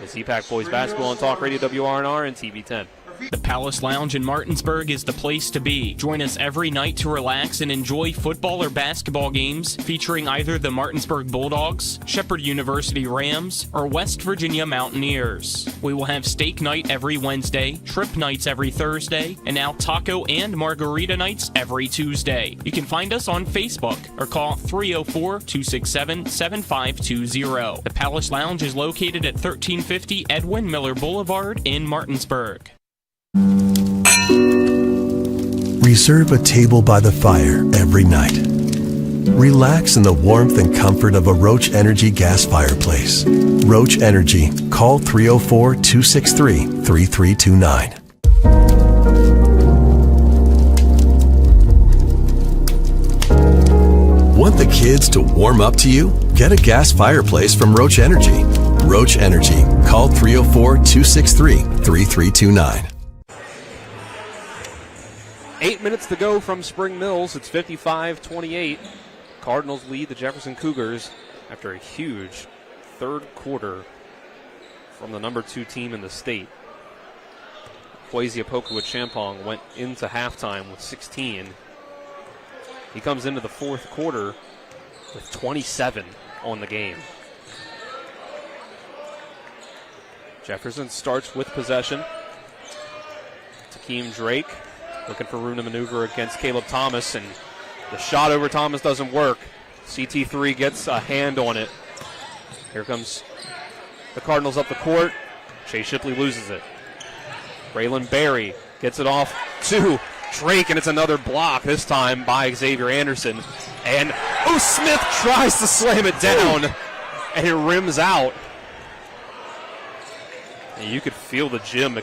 It's EPAC Boys Basketball on Talk Radio WRNR and TV 10. The Palace Lounge in Martinsburg is the place to be. Join us every night to relax and enjoy football or basketball games featuring either the Martinsburg Bulldogs, Shepherd University Rams, or West Virginia Mountaineers. We will have steak night every Wednesday, shrimp nights every Thursday, and now taco and margarita nights every Tuesday. You can find us on Facebook or call 304-267-7520. The Palace Lounge is located at 1350 Edwin Miller Boulevard in Martinsburg. Reserve a table by the fire every night. Relax in the warmth and comfort of a Roach Energy gas fireplace. Roach Energy. Call 304-263-3329. Want the kids to warm up to you? Get a gas fireplace from Roach Energy. Roach Energy. Call 304-263-3329. 8 minutes to go from Spring Mills. It's 55-28. Cardinals lead the Jefferson Cougars after a huge third quarter from the number 2 team in the state. Kwesi Apoku-Champong went into halftime with 16. He comes into the fourth quarter with 27 on the game. Jefferson starts with possession. Takeem Drake looking for room to maneuver against Caleb Thomas, and the shot over Thomas doesn't work. CT3 gets a hand on it. Here comes the Cardinals up the court. Chase Shipley loses it. Braylon Berry gets it off to Drake, and it's another block, this time by Xavier Anderson. And Smith tries to slam it down, and it rims out. And you could feel the gym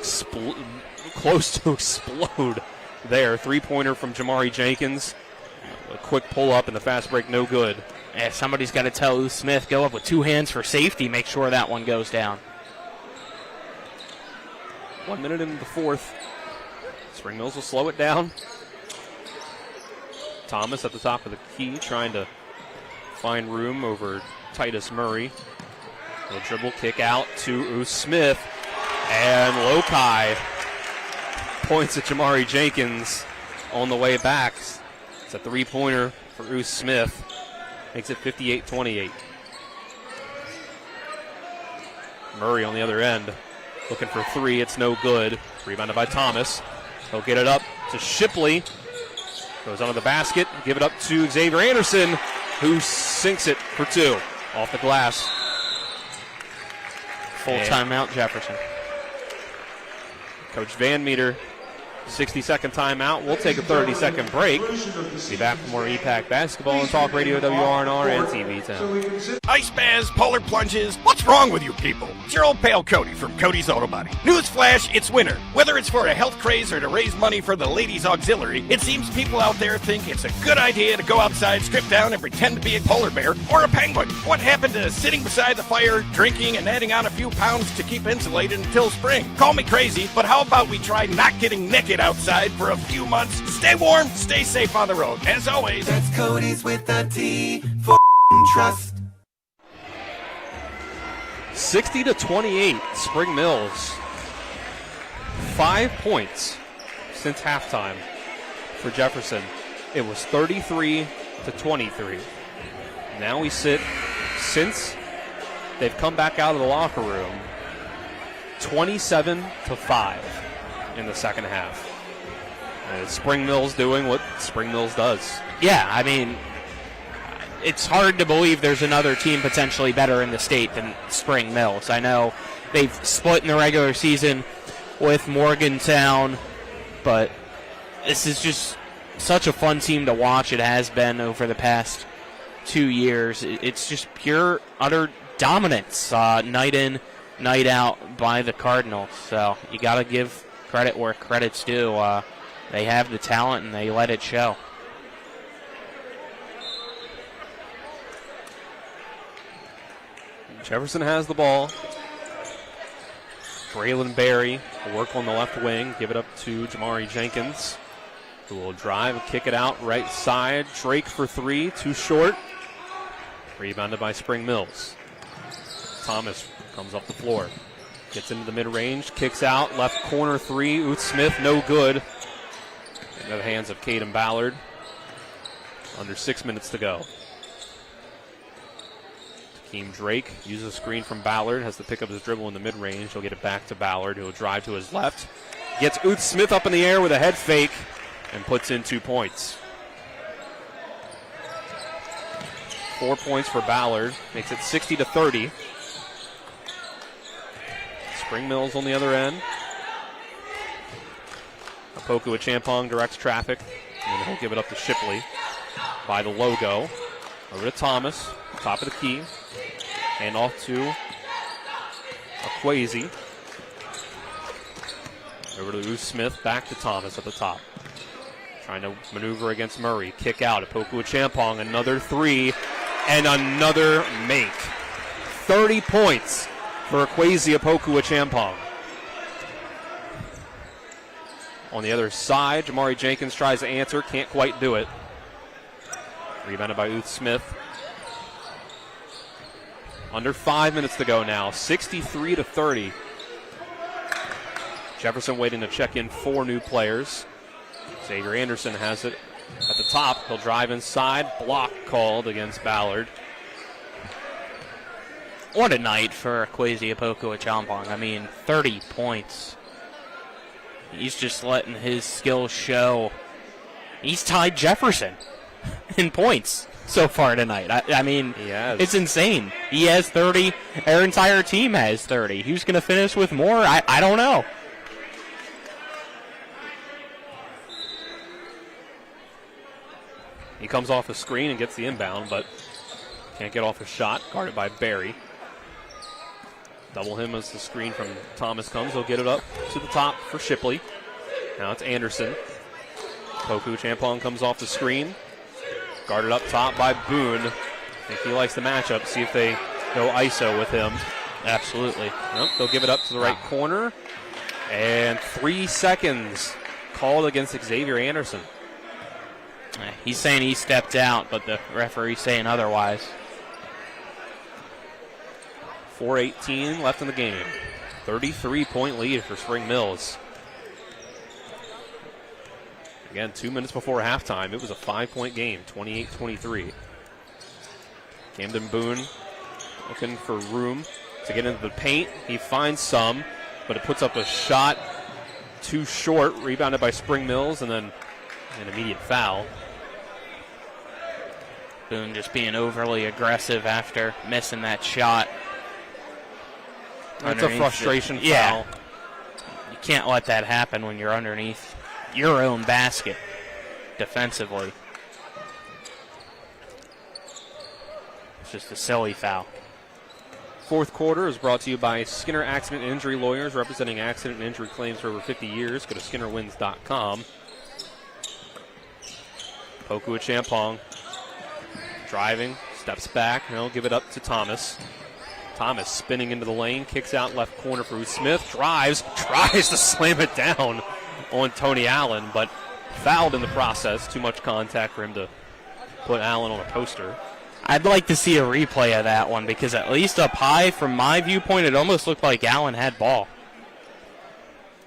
close to explode there. Three-pointer from Jamari Jenkins. A quick pull-up and the fast break, no good. Yeah, somebody's got to tell Smith, go up with 2 hands for safety, make sure that one goes down. 1 minute into the fourth. Spring Mills will slow it down. Thomas at the top of the key trying to find room over Titus Murray. A dribble kick out to Smith. And Lokai points at Jamari Jenkins on the way back. It's a three-pointer for Uth Smith. Makes it 58-28. Murray on the other end, looking for three. It's no good. Rebounded by Thomas. He'll get it up to Shipley. Goes under the basket. Give it up to Xavier Anderson, who sinks it for two. Off the glass. Full timeout, Jefferson. Coach Van Meter, 60-second timeout. We'll take a 30-second break. Be back for more EPAC basketball on Talk Radio WRNR and TV 10. Ice baths, polar plunges. What's wrong with you people? It's your old pal Cody from Cody's Auto Body. Newsflash, it's winter. Whether it's for a health craze or to raise money for the ladies' auxiliary, it seems people out there think it's a good idea to go outside, strip down, and pretend to be a polar bear or a penguin. What happened to sitting beside the fire, drinking, and adding on a few pounds to keep insulated until spring? Call me crazy, but how about we try not getting naked outside for a few months? Stay warm, stay safe on the road. As always, that's Cody's with a T for trust. 60-28, Spring Mills. 5 points since halftime for Jefferson. It was 33-23. Now we sit, since they've come back out of the locker room, 27-5 in the second half. And Spring Mills doing what Spring Mills does. Yeah, I mean, it's hard to believe there's another team potentially better in the state than Spring Mills. I know they've split in the regular season with Morgantown, but this is just such a fun team to watch. It has been over the past 2 years. It's just pure, utter dominance, night in, night out by the Cardinals. So you got to give credit where credit's due. They have the talent, and they let it show. Jefferson has the ball. Braylon Berry will work on the left wing. Give it up to Jamari Jenkins, who will drive and kick it out right side. Drake for three, too short. Rebounded by Spring Mills. Thomas comes up the floor. Gets into the mid-range, kicks out, left corner three. Uth Smith, no good. Into the hands of Caden Ballard. Under 6 minutes to go. Team Drake uses a screen from Ballard, has to pick up his dribble in the mid-range. He'll get it back to Ballard, who will drive to his left. Gets Uth Smith up in the air with a head fake and puts in 2 points. 4 points for Ballard, makes it 60-30. Spring Mills on the other end. Apoku Achampong directs traffic, and then he'll give it up to Shipley by the logo. Over to Thomas, top of the key. And off to Akwesi. Over to Uth Smith, back to Thomas at the top. Trying to maneuver against Murray. Kick out. Apoku Achampong, another three, and another make. 30 points for Akwesi Apoku Achampong. On the other side, Jamari Jenkins tries to answer, can't quite do it. Rebounded by Uth Smith. Under 5 minutes to go now, 63-30. Jefferson waiting to check in 4 new players. Xavier Anderson has it at the top. He'll drive inside. Block called against Ballard. What a night for Akwesi Apoku Achampong. I mean, 30 points. He's just letting his skills show. He's tied Jefferson in points so far tonight. I mean, it's insane. He has 30. Our entire team has 30. Who's going to finish with more? I don't know. He comes off a screen and gets the inbound, but can't get off a shot. Guarded by Barry. Double him as the screen from Thomas comes. He'll get it up to the top for Shipley. Now it's Anderson. Apoku Achampong comes off the screen. Guarded up top by Boone. I think he likes the matchup. See if they go ISO with him. Absolutely. Nope, they'll give it up to the right corner. And 3 seconds called against Xavier Anderson. He's saying he stepped out, but the referee's saying otherwise. 4:18 left in the game. 33-point lead for Spring Mills. Again, 2 minutes before halftime, it was a 5-point game, 28-23. Camden Boone looking for room to get into the paint. He finds some, but it puts up a shot too short, rebounded by Spring Mills, and then an immediate foul. Boone just being overly aggressive after missing that shot. That's a frustration foul. Yeah. You can't let that happen when you're underneath your own basket defensively. It's just a silly foul. Fourth quarter is brought to you by Skinner Accident and Injury Lawyers, representing accident and injury claims for over 50 years. Go to SkinnerWins.com. Poku Champong driving, steps back, and he'll give it up to Thomas. Thomas spinning into the lane, kicks out left corner for Smith, drives, tries to slam it down on Tony Allen, but fouled in the process. Too much contact for him to put Allen on a poster. I'd like to see a replay of that one because at least up high, from my viewpoint, it almost looked like Allen had ball.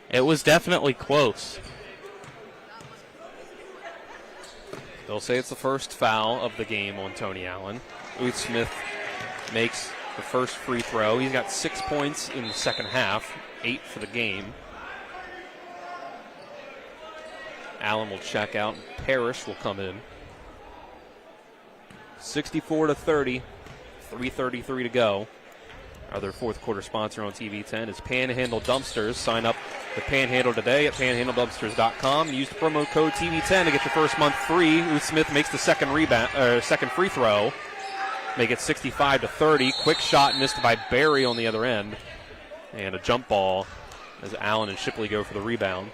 It was definitely close. They'll say it's the first foul of the game on Tony Allen. Uth Smith makes the first free throw. He's got 6 points in the second half, 8 for the game. Allen will check out. Parrish will come in. 64-30, 3:33 to go. Our other fourth quarter sponsor on TV 10 is Panhandle Dumpsters. Sign up with Panhandle today at panhandledumpsters.com. Use the promo code TV10 to get your first month free. Uth Smith makes the second free throw. Make it 65-30. Quick shot missed by Barry on the other end. And a jump ball as Allen and Shipley go for the rebound.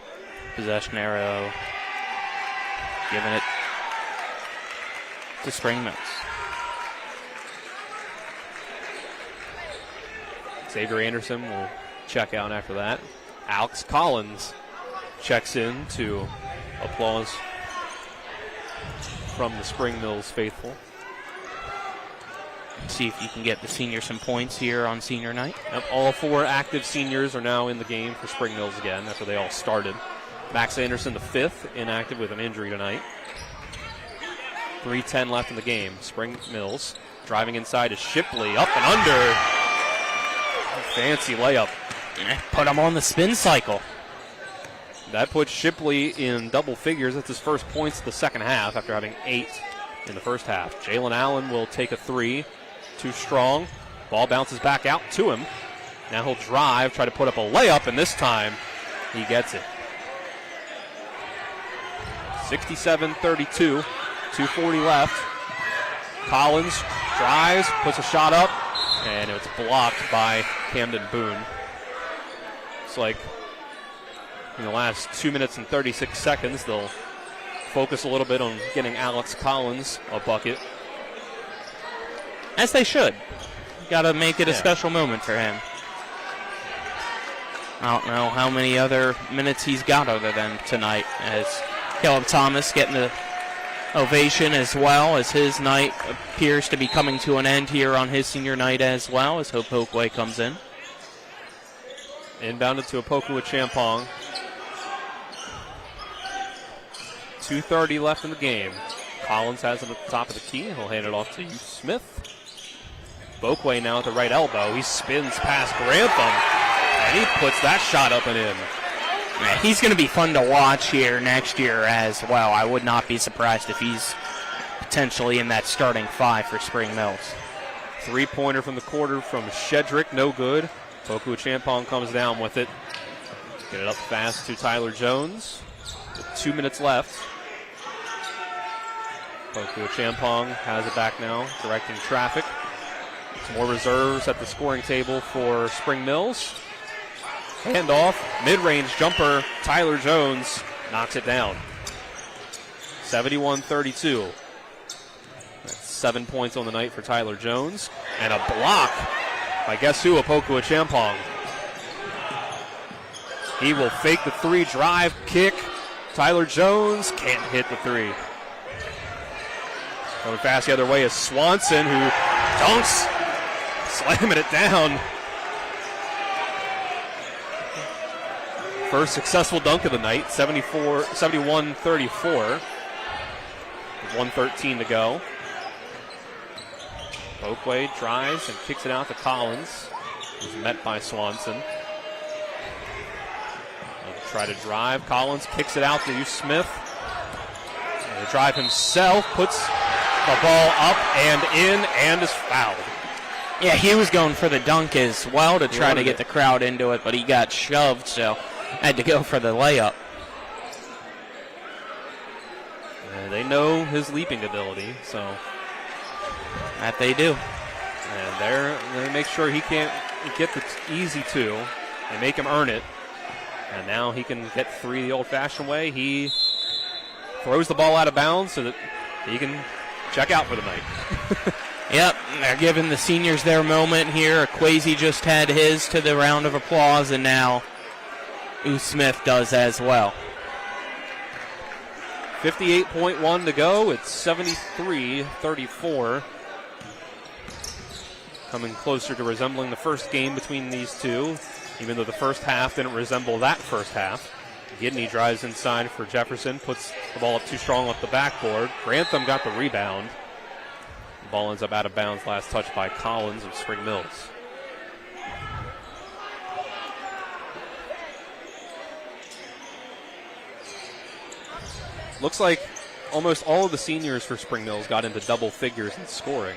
Possession arrow. Giving it to Spring Mills. Xavier Anderson will check out after that. Alex Collins checks in to applause from the Spring Mills faithful. See if you can get the senior some points here on senior night. Yep, all 4 active seniors are now in the game for Spring Mills again after they all started. Max Anderson, the 5th, inactive with an injury tonight. 3:10 left in the game. Spring Mills driving inside to Shipley, up and under. Fancy layup. Put him on the spin cycle. That puts Shipley in double figures. That's his first points of the second half after having 8 in the first half. Jalen Allen will take a 3. Too strong. Ball bounces back out to him. Now he'll drive, try to put up a layup, and this time he gets it. 67-32. 2:40 left. Collins drives, puts a shot up, and it's blocked by Camden Boone. It's like in the last 2 minutes and 36 seconds, they'll focus a little bit on getting Alex Collins a bucket. As they should. Got to make it a special moment for him. I don't know how many other minutes he's got other than tonight, as Caleb Thomas getting the ovation as well, as his night appears to be coming to an end here on his senior night as well, as Hope Oakway comes in. Inbounded to Opoku with Champong. 2:30 left in the game. Collins has it at the top of the key. He'll hand it off to Smith. Oakway now at the right elbow. He spins past Grantham, and he puts that shot up and in. Yeah, he's going to be fun to watch here next year as well. I would not be surprised if he's potentially in that starting 5 for Spring Mills. 3-pointer from the quarter from Shedrick, no good. Poku Champong comes down with it. Get it up fast to Tyler Jones. With 2 minutes left. Poku Champong has it back now, directing traffic. Some more reserves at the scoring table for Spring Mills. Handoff, mid-range jumper, Tyler Jones knocks it down. 71-32. That's 7 points on the night for Tyler Jones. And a block by guess who? Opoku Champong. He will fake the 3, drive, kick. Tyler Jones can't hit the 3. Coming fast the other way is Swanson, who dunks, slamming it down. First successful dunk of the night, 71-34. 1:13 to go. Oakway drives and kicks it out to Collins, who's met by Swanson. They'll try to drive. Collins kicks it out to Smith. And the drive himself puts the ball up and in and is fouled. Yeah, he was going for the dunk as well to try to get the crowd into it, but he got shoved, so had to go for the layup. They know his leaping ability, so that they do. And they make sure he can't get the easy two. They make him earn it. And now he can get three the old-fashioned way. He throws the ball out of bounds so that he can check out for the night. Yep, they're giving the seniors their moment here. Kwesi just had his to the round of applause, and now Smith does as well. 58.1 to go. It's 73-34. Coming closer to resembling the first game between these two, even though the first half didn't resemble that first half. Gidney drives inside for Jefferson, puts the ball up too strong off the backboard. Grantham got the rebound. The ball ends up out of bounds, last touch by Collins of Spring Mills. Looks like almost all of the seniors for Spring Mills got into double figures in scoring.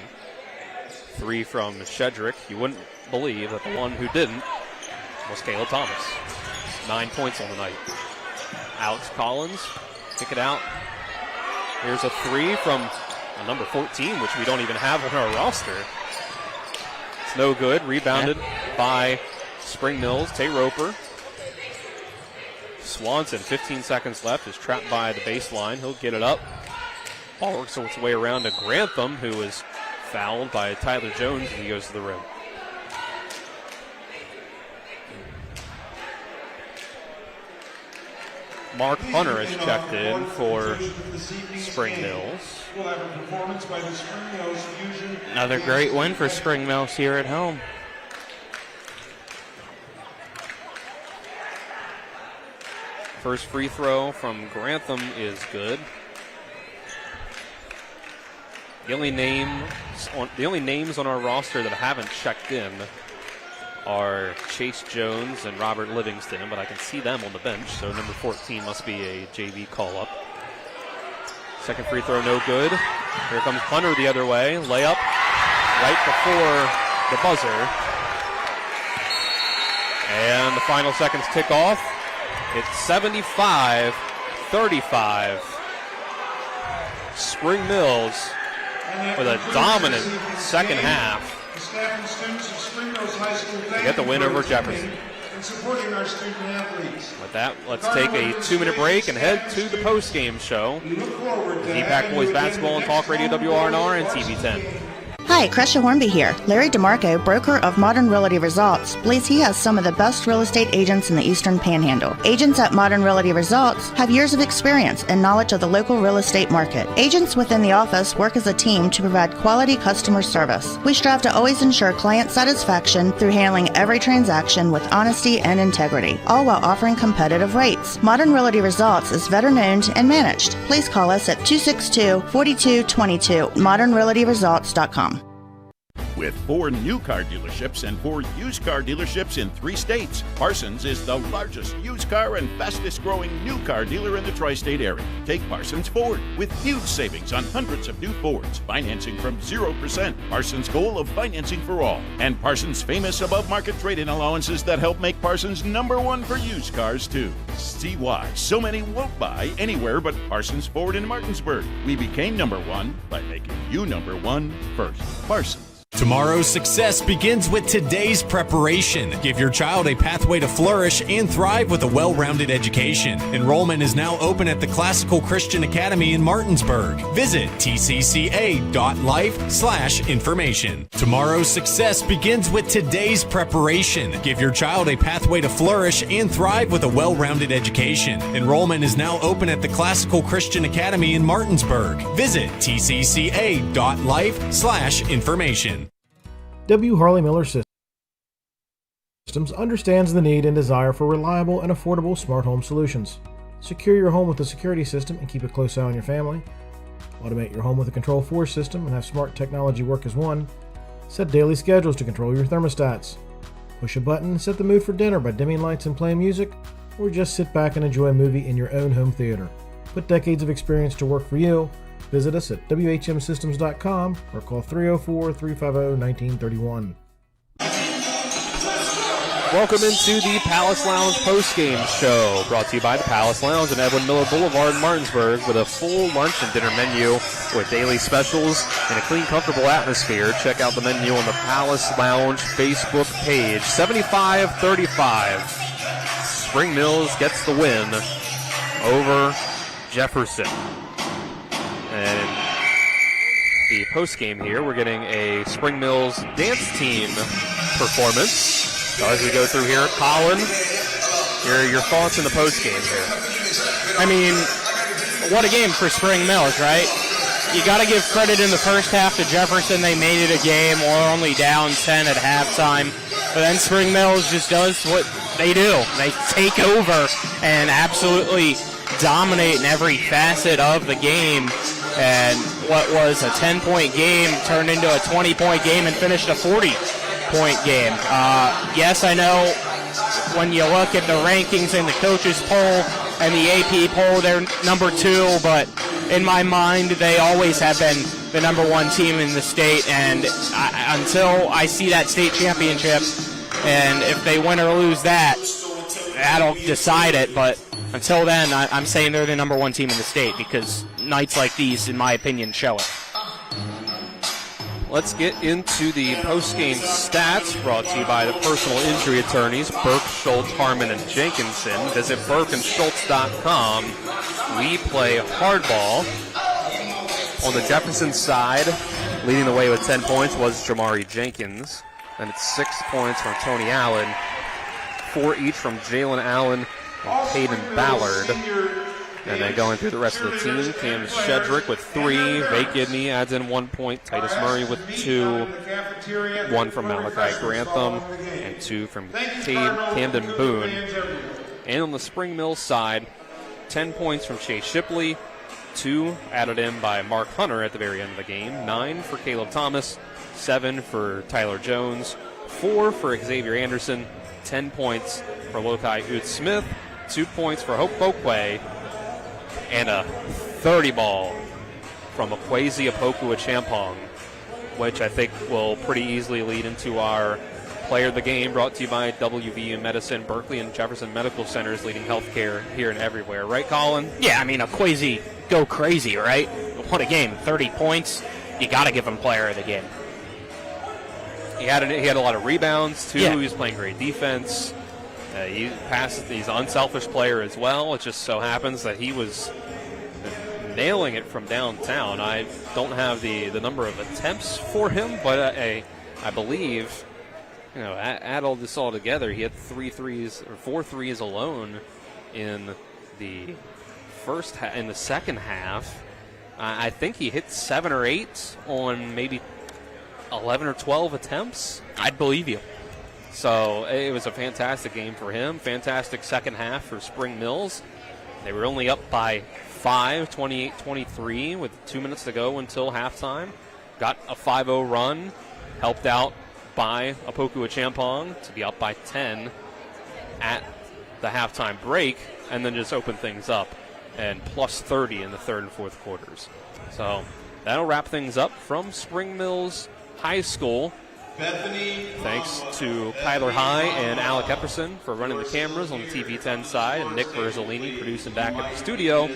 3 from Shedrick. You wouldn't believe that the one who didn't was Kayla Thomas. 9 points on the night. Alex Collins, kick it out. Here's a 3 from number 14, which we don't even have on our roster. It's no good. Rebounded by Spring Mills. Tay Roper. Swanson, 15 seconds left, is trapped by the baseline. He'll get it up. Ball works its way around to Grantham, who is fouled by Tyler Jones as he goes to the rim. Mark Hunter has checked in for Spring Mills. Another great win for Spring Mills here at home. First free throw from Grantham is good. The only names on our roster that haven't checked in are Chase Jones and Robert Livingston, but I can see them on the bench, so number 14 must be a JV call-up. Second free throw, no good. Here comes Hunter the other way. Layup right before the buzzer. And the final seconds tick off. It's 75-35. Spring Mills with a dominant second half. The staff and students of Spring Mills High School They get the win over Jefferson. and supporting our student athletes. With that, let's take a 2-minute break and head to the post-game show. EPAC Boys Basketball and Talk Radio WRNR and TV10. Hi, Crescia Hornby here. Larry DeMarco, broker of Modern Realty Results, believes he has some of the best real estate agents in the Eastern Panhandle. Agents at Modern Realty Results have years of experience and knowledge of the local real estate market. Agents within the office work as a team to provide quality customer service. We strive to always ensure client satisfaction through handling every transaction with honesty and integrity, all while offering competitive rates. Modern Realty Results is veteran-owned and managed. Please call us at 262-4222, modernrealtyresults.com. With 4 new car dealerships and 4 used car dealerships in 3 states, Parsons is the largest used car and fastest growing new car dealer in the tri-state area. Take Parsons Ford with huge savings on hundreds of new Fords, financing from 0%, Parsons' goal of financing for all, and Parsons' famous above-market trade-in allowances that help make Parsons #1 for used cars too. See why so many won't buy anywhere but Parsons Ford in Martinsburg. We became #1 by making you #1 first. Parsons. Tomorrow's success begins with today's preparation. Give your child a pathway to flourish and thrive with a well-rounded education. Enrollment is now open at the Classical Christian Academy in Martinsburg. Visit tcca.life/information. Tomorrow's success begins with today's preparation. Give your child a pathway to flourish and thrive with a well-rounded education. Enrollment is now open at the Classical Christian Academy in Martinsburg. Visit tcca.life/information. W. Harley Miller Systems. Systems understands the need and desire for reliable and affordable smart home solutions. Secure your home with a security system and keep a close eye on your family. Automate your home with a Control4 system and have smart technology work as one. Set daily schedules to control your thermostats. Push a button and set the mood for dinner by dimming lights and playing music, or just sit back and enjoy a movie in your own home theater. Put decades of experience to work for you. Visit us at whmsystems.com or call 304-350-1931. Welcome into the Palace Lounge postgame show, brought to you by the Palace Lounge on Edwin Miller Boulevard in Martinsburg, with a full lunch and dinner menu with daily specials and a clean, comfortable atmosphere. Check out the menu on the Palace Lounge Facebook page. 75-35. Spring Mills gets the win over Jefferson. And the postgame here, we're getting a Spring Mills dance team performance. So as we go through here, Colin, here are your thoughts in the postgame here. I mean, what a game for Spring Mills, right? You got to give credit in the first half to Jefferson. They made it a game. We're only down 10 at halftime. But then Spring Mills just does what they do. They take over and absolutely dominate in every facet of the game. And what was a 10-point game turned into a 20-point game and finished a 40-point game. Yes, I know when you look at the rankings in the coaches poll and the AP poll, they're number 2, but in my mind, they always have been the number 1 team in the state, and until I see that state championship, and if they win or lose that, that'll decide it, but until then, I'm saying they're the number 1 team in the state, because nights like these, in my opinion, show it. Let's get into the post-game stats, brought to you by the personal injury attorneys Burke, Schultz, Harmon, and Jenkinson. Visit burkeandschultz.com. We play hardball. On the Jefferson side, leading the way with 10 points was Jamari Jenkins. And it's 6 points from Tony Allen, 4 each from Jalen Allen and Hayden Ballard. And then going through the rest of the team, Cam Shedrick with 3, Vay Gidney adds in 1 point, Titus Murray with 2, 1 from Malachi Grantham, and 2 from Camden Boone. And on the Spring Mills side, 10 points from Chase Shipley, 2 added in by Mark Hunter at the very end of the game, 9 for Caleb Thomas, 7 for Tyler Jones, 4 for Xavier Anderson, 10 points for Lokai Uth-Smith, 2 points for Hope Bokwe, and a 30 ball from Akwesi Opoku-Achampong, which I think will pretty easily lead into our player of the game, brought to you by WVU Medicine, Berkeley and Jefferson Medical Centers, leading healthcare here and everywhere. Right, Colin? Yeah, I mean, Akwesi go crazy, right? What a game. 30 points. You got to give him player of the game. He had a lot of rebounds, too. Yeah. He was playing great defense. He's an unselfish player as well. It just so happens that he was nailing it from downtown. I don't have the number of attempts for him, but I believe, add all this all together, he had 4 threes alone in the second half. I think he hit 7 or 8 on maybe 11 or 12 attempts. I'd believe you. So it was a fantastic game for him. Fantastic second half for Spring Mills. They were only up by 5, 28-23, with 2 minutes to go until halftime. Got a 5-0 run, helped out by Opoku-Achampong to be up by 10 at the halftime break, and then just open things up and plus 30 in the third and fourth quarters. So that'll wrap things up from Spring Mills High School. Thanks to Kyler High and Alec Epperson for running the cameras on the TV10 side, and Nick Verzolini producing back at the studio.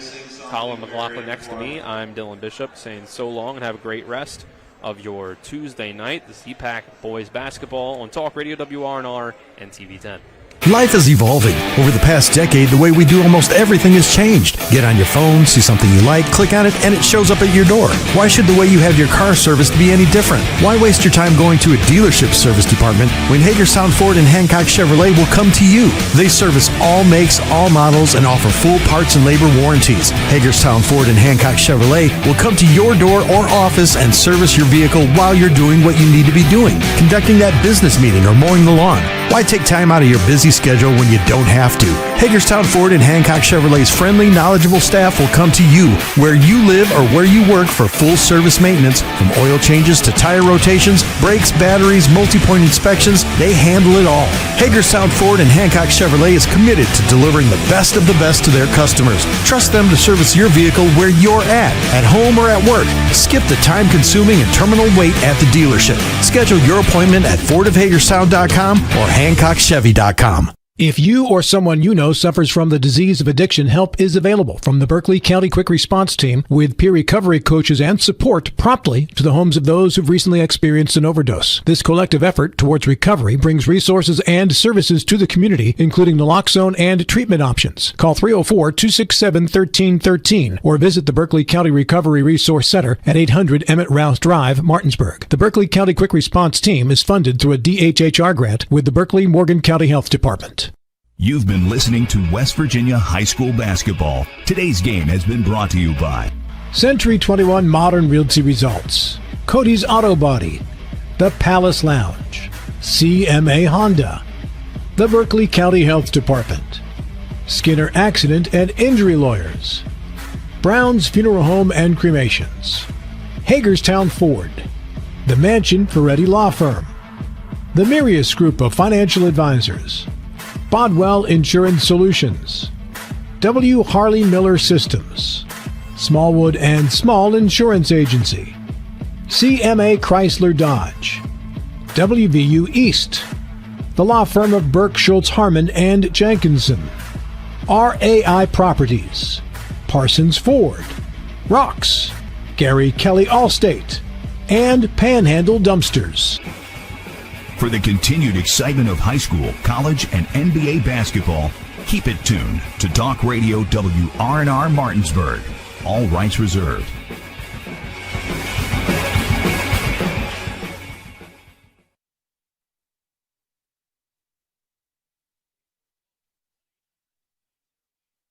Colin McLaughlin next to me. I'm Dylan Bishop saying so long and have a great rest of your Tuesday night. This is EPAC Boys Basketball on Talk Radio WRNR and TV10. Life is evolving. Over the past decade, the way we do almost everything has changed. Get on your phone, see something you like, click on it, and it shows up at your door. Why should the way you have your car serviced be any different? Why waste your time going to a dealership service department when Hagerstown Ford and Hancock Chevrolet will come to you? They service all makes, all models, and offer full parts and labor warranties. Hagerstown Ford and Hancock Chevrolet will come to your door or office and service your vehicle while you're doing what you need to be doing, conducting that business meeting or mowing the lawn. Why take time out of your busy schedule when you don't have to? Hagerstown Ford and Hancock Chevrolet's friendly, knowledgeable staff will come to you where you live or where you work for full service maintenance, from oil changes to tire rotations, brakes, batteries, multi-point inspections. They handle it all. Hagerstown Ford and Hancock Chevrolet is committed to delivering the best of the best to their customers. Trust them to service your vehicle where you're at home or at work. Skip the time-consuming and terminal wait at the dealership. Schedule your appointment at fordofhagerstown.com or hancockchevy.com. If you or someone you know suffers from the disease of addiction, help is available from the Berkeley County Quick Response Team with peer recovery coaches and support promptly to the homes of those who've recently experienced an overdose. This collective effort towards recovery brings resources and services to the community, including naloxone and treatment options. Call 304-267-1313 or visit the Berkeley County Recovery Resource Center at 800 Emmett Rouse Drive, Martinsburg. The Berkeley County Quick Response Team is funded through a DHHR grant with the Berkeley-Morgan County Health Department. You've been listening to West Virginia High School Basketball. Today's game has been brought to you by Century 21 Modern Realty Results, Cody's Auto Body, the Palace Lounge, CMA Honda, the Berkeley County Health Department, Skinner Accident and Injury Lawyers, Brown's Funeral Home and Cremations, Hagerstown Ford, the Mansion Ferretti Law Firm, the Mirius Group of Financial Advisors, Bodwell Insurance Solutions, W. Harley Miller Systems, Smallwood and Small Insurance Agency, CMA Chrysler Dodge, WVU East, the law firm of Burke, Schultz, Harmon, and Jenkinson, RAI Properties, Parsons Ford, Rocks, Gary Kelly Allstate, and Panhandle Dumpsters. For the continued excitement of high school, college, and NBA basketball, keep it tuned to Talk Radio WRNR Martinsburg. All rights reserved.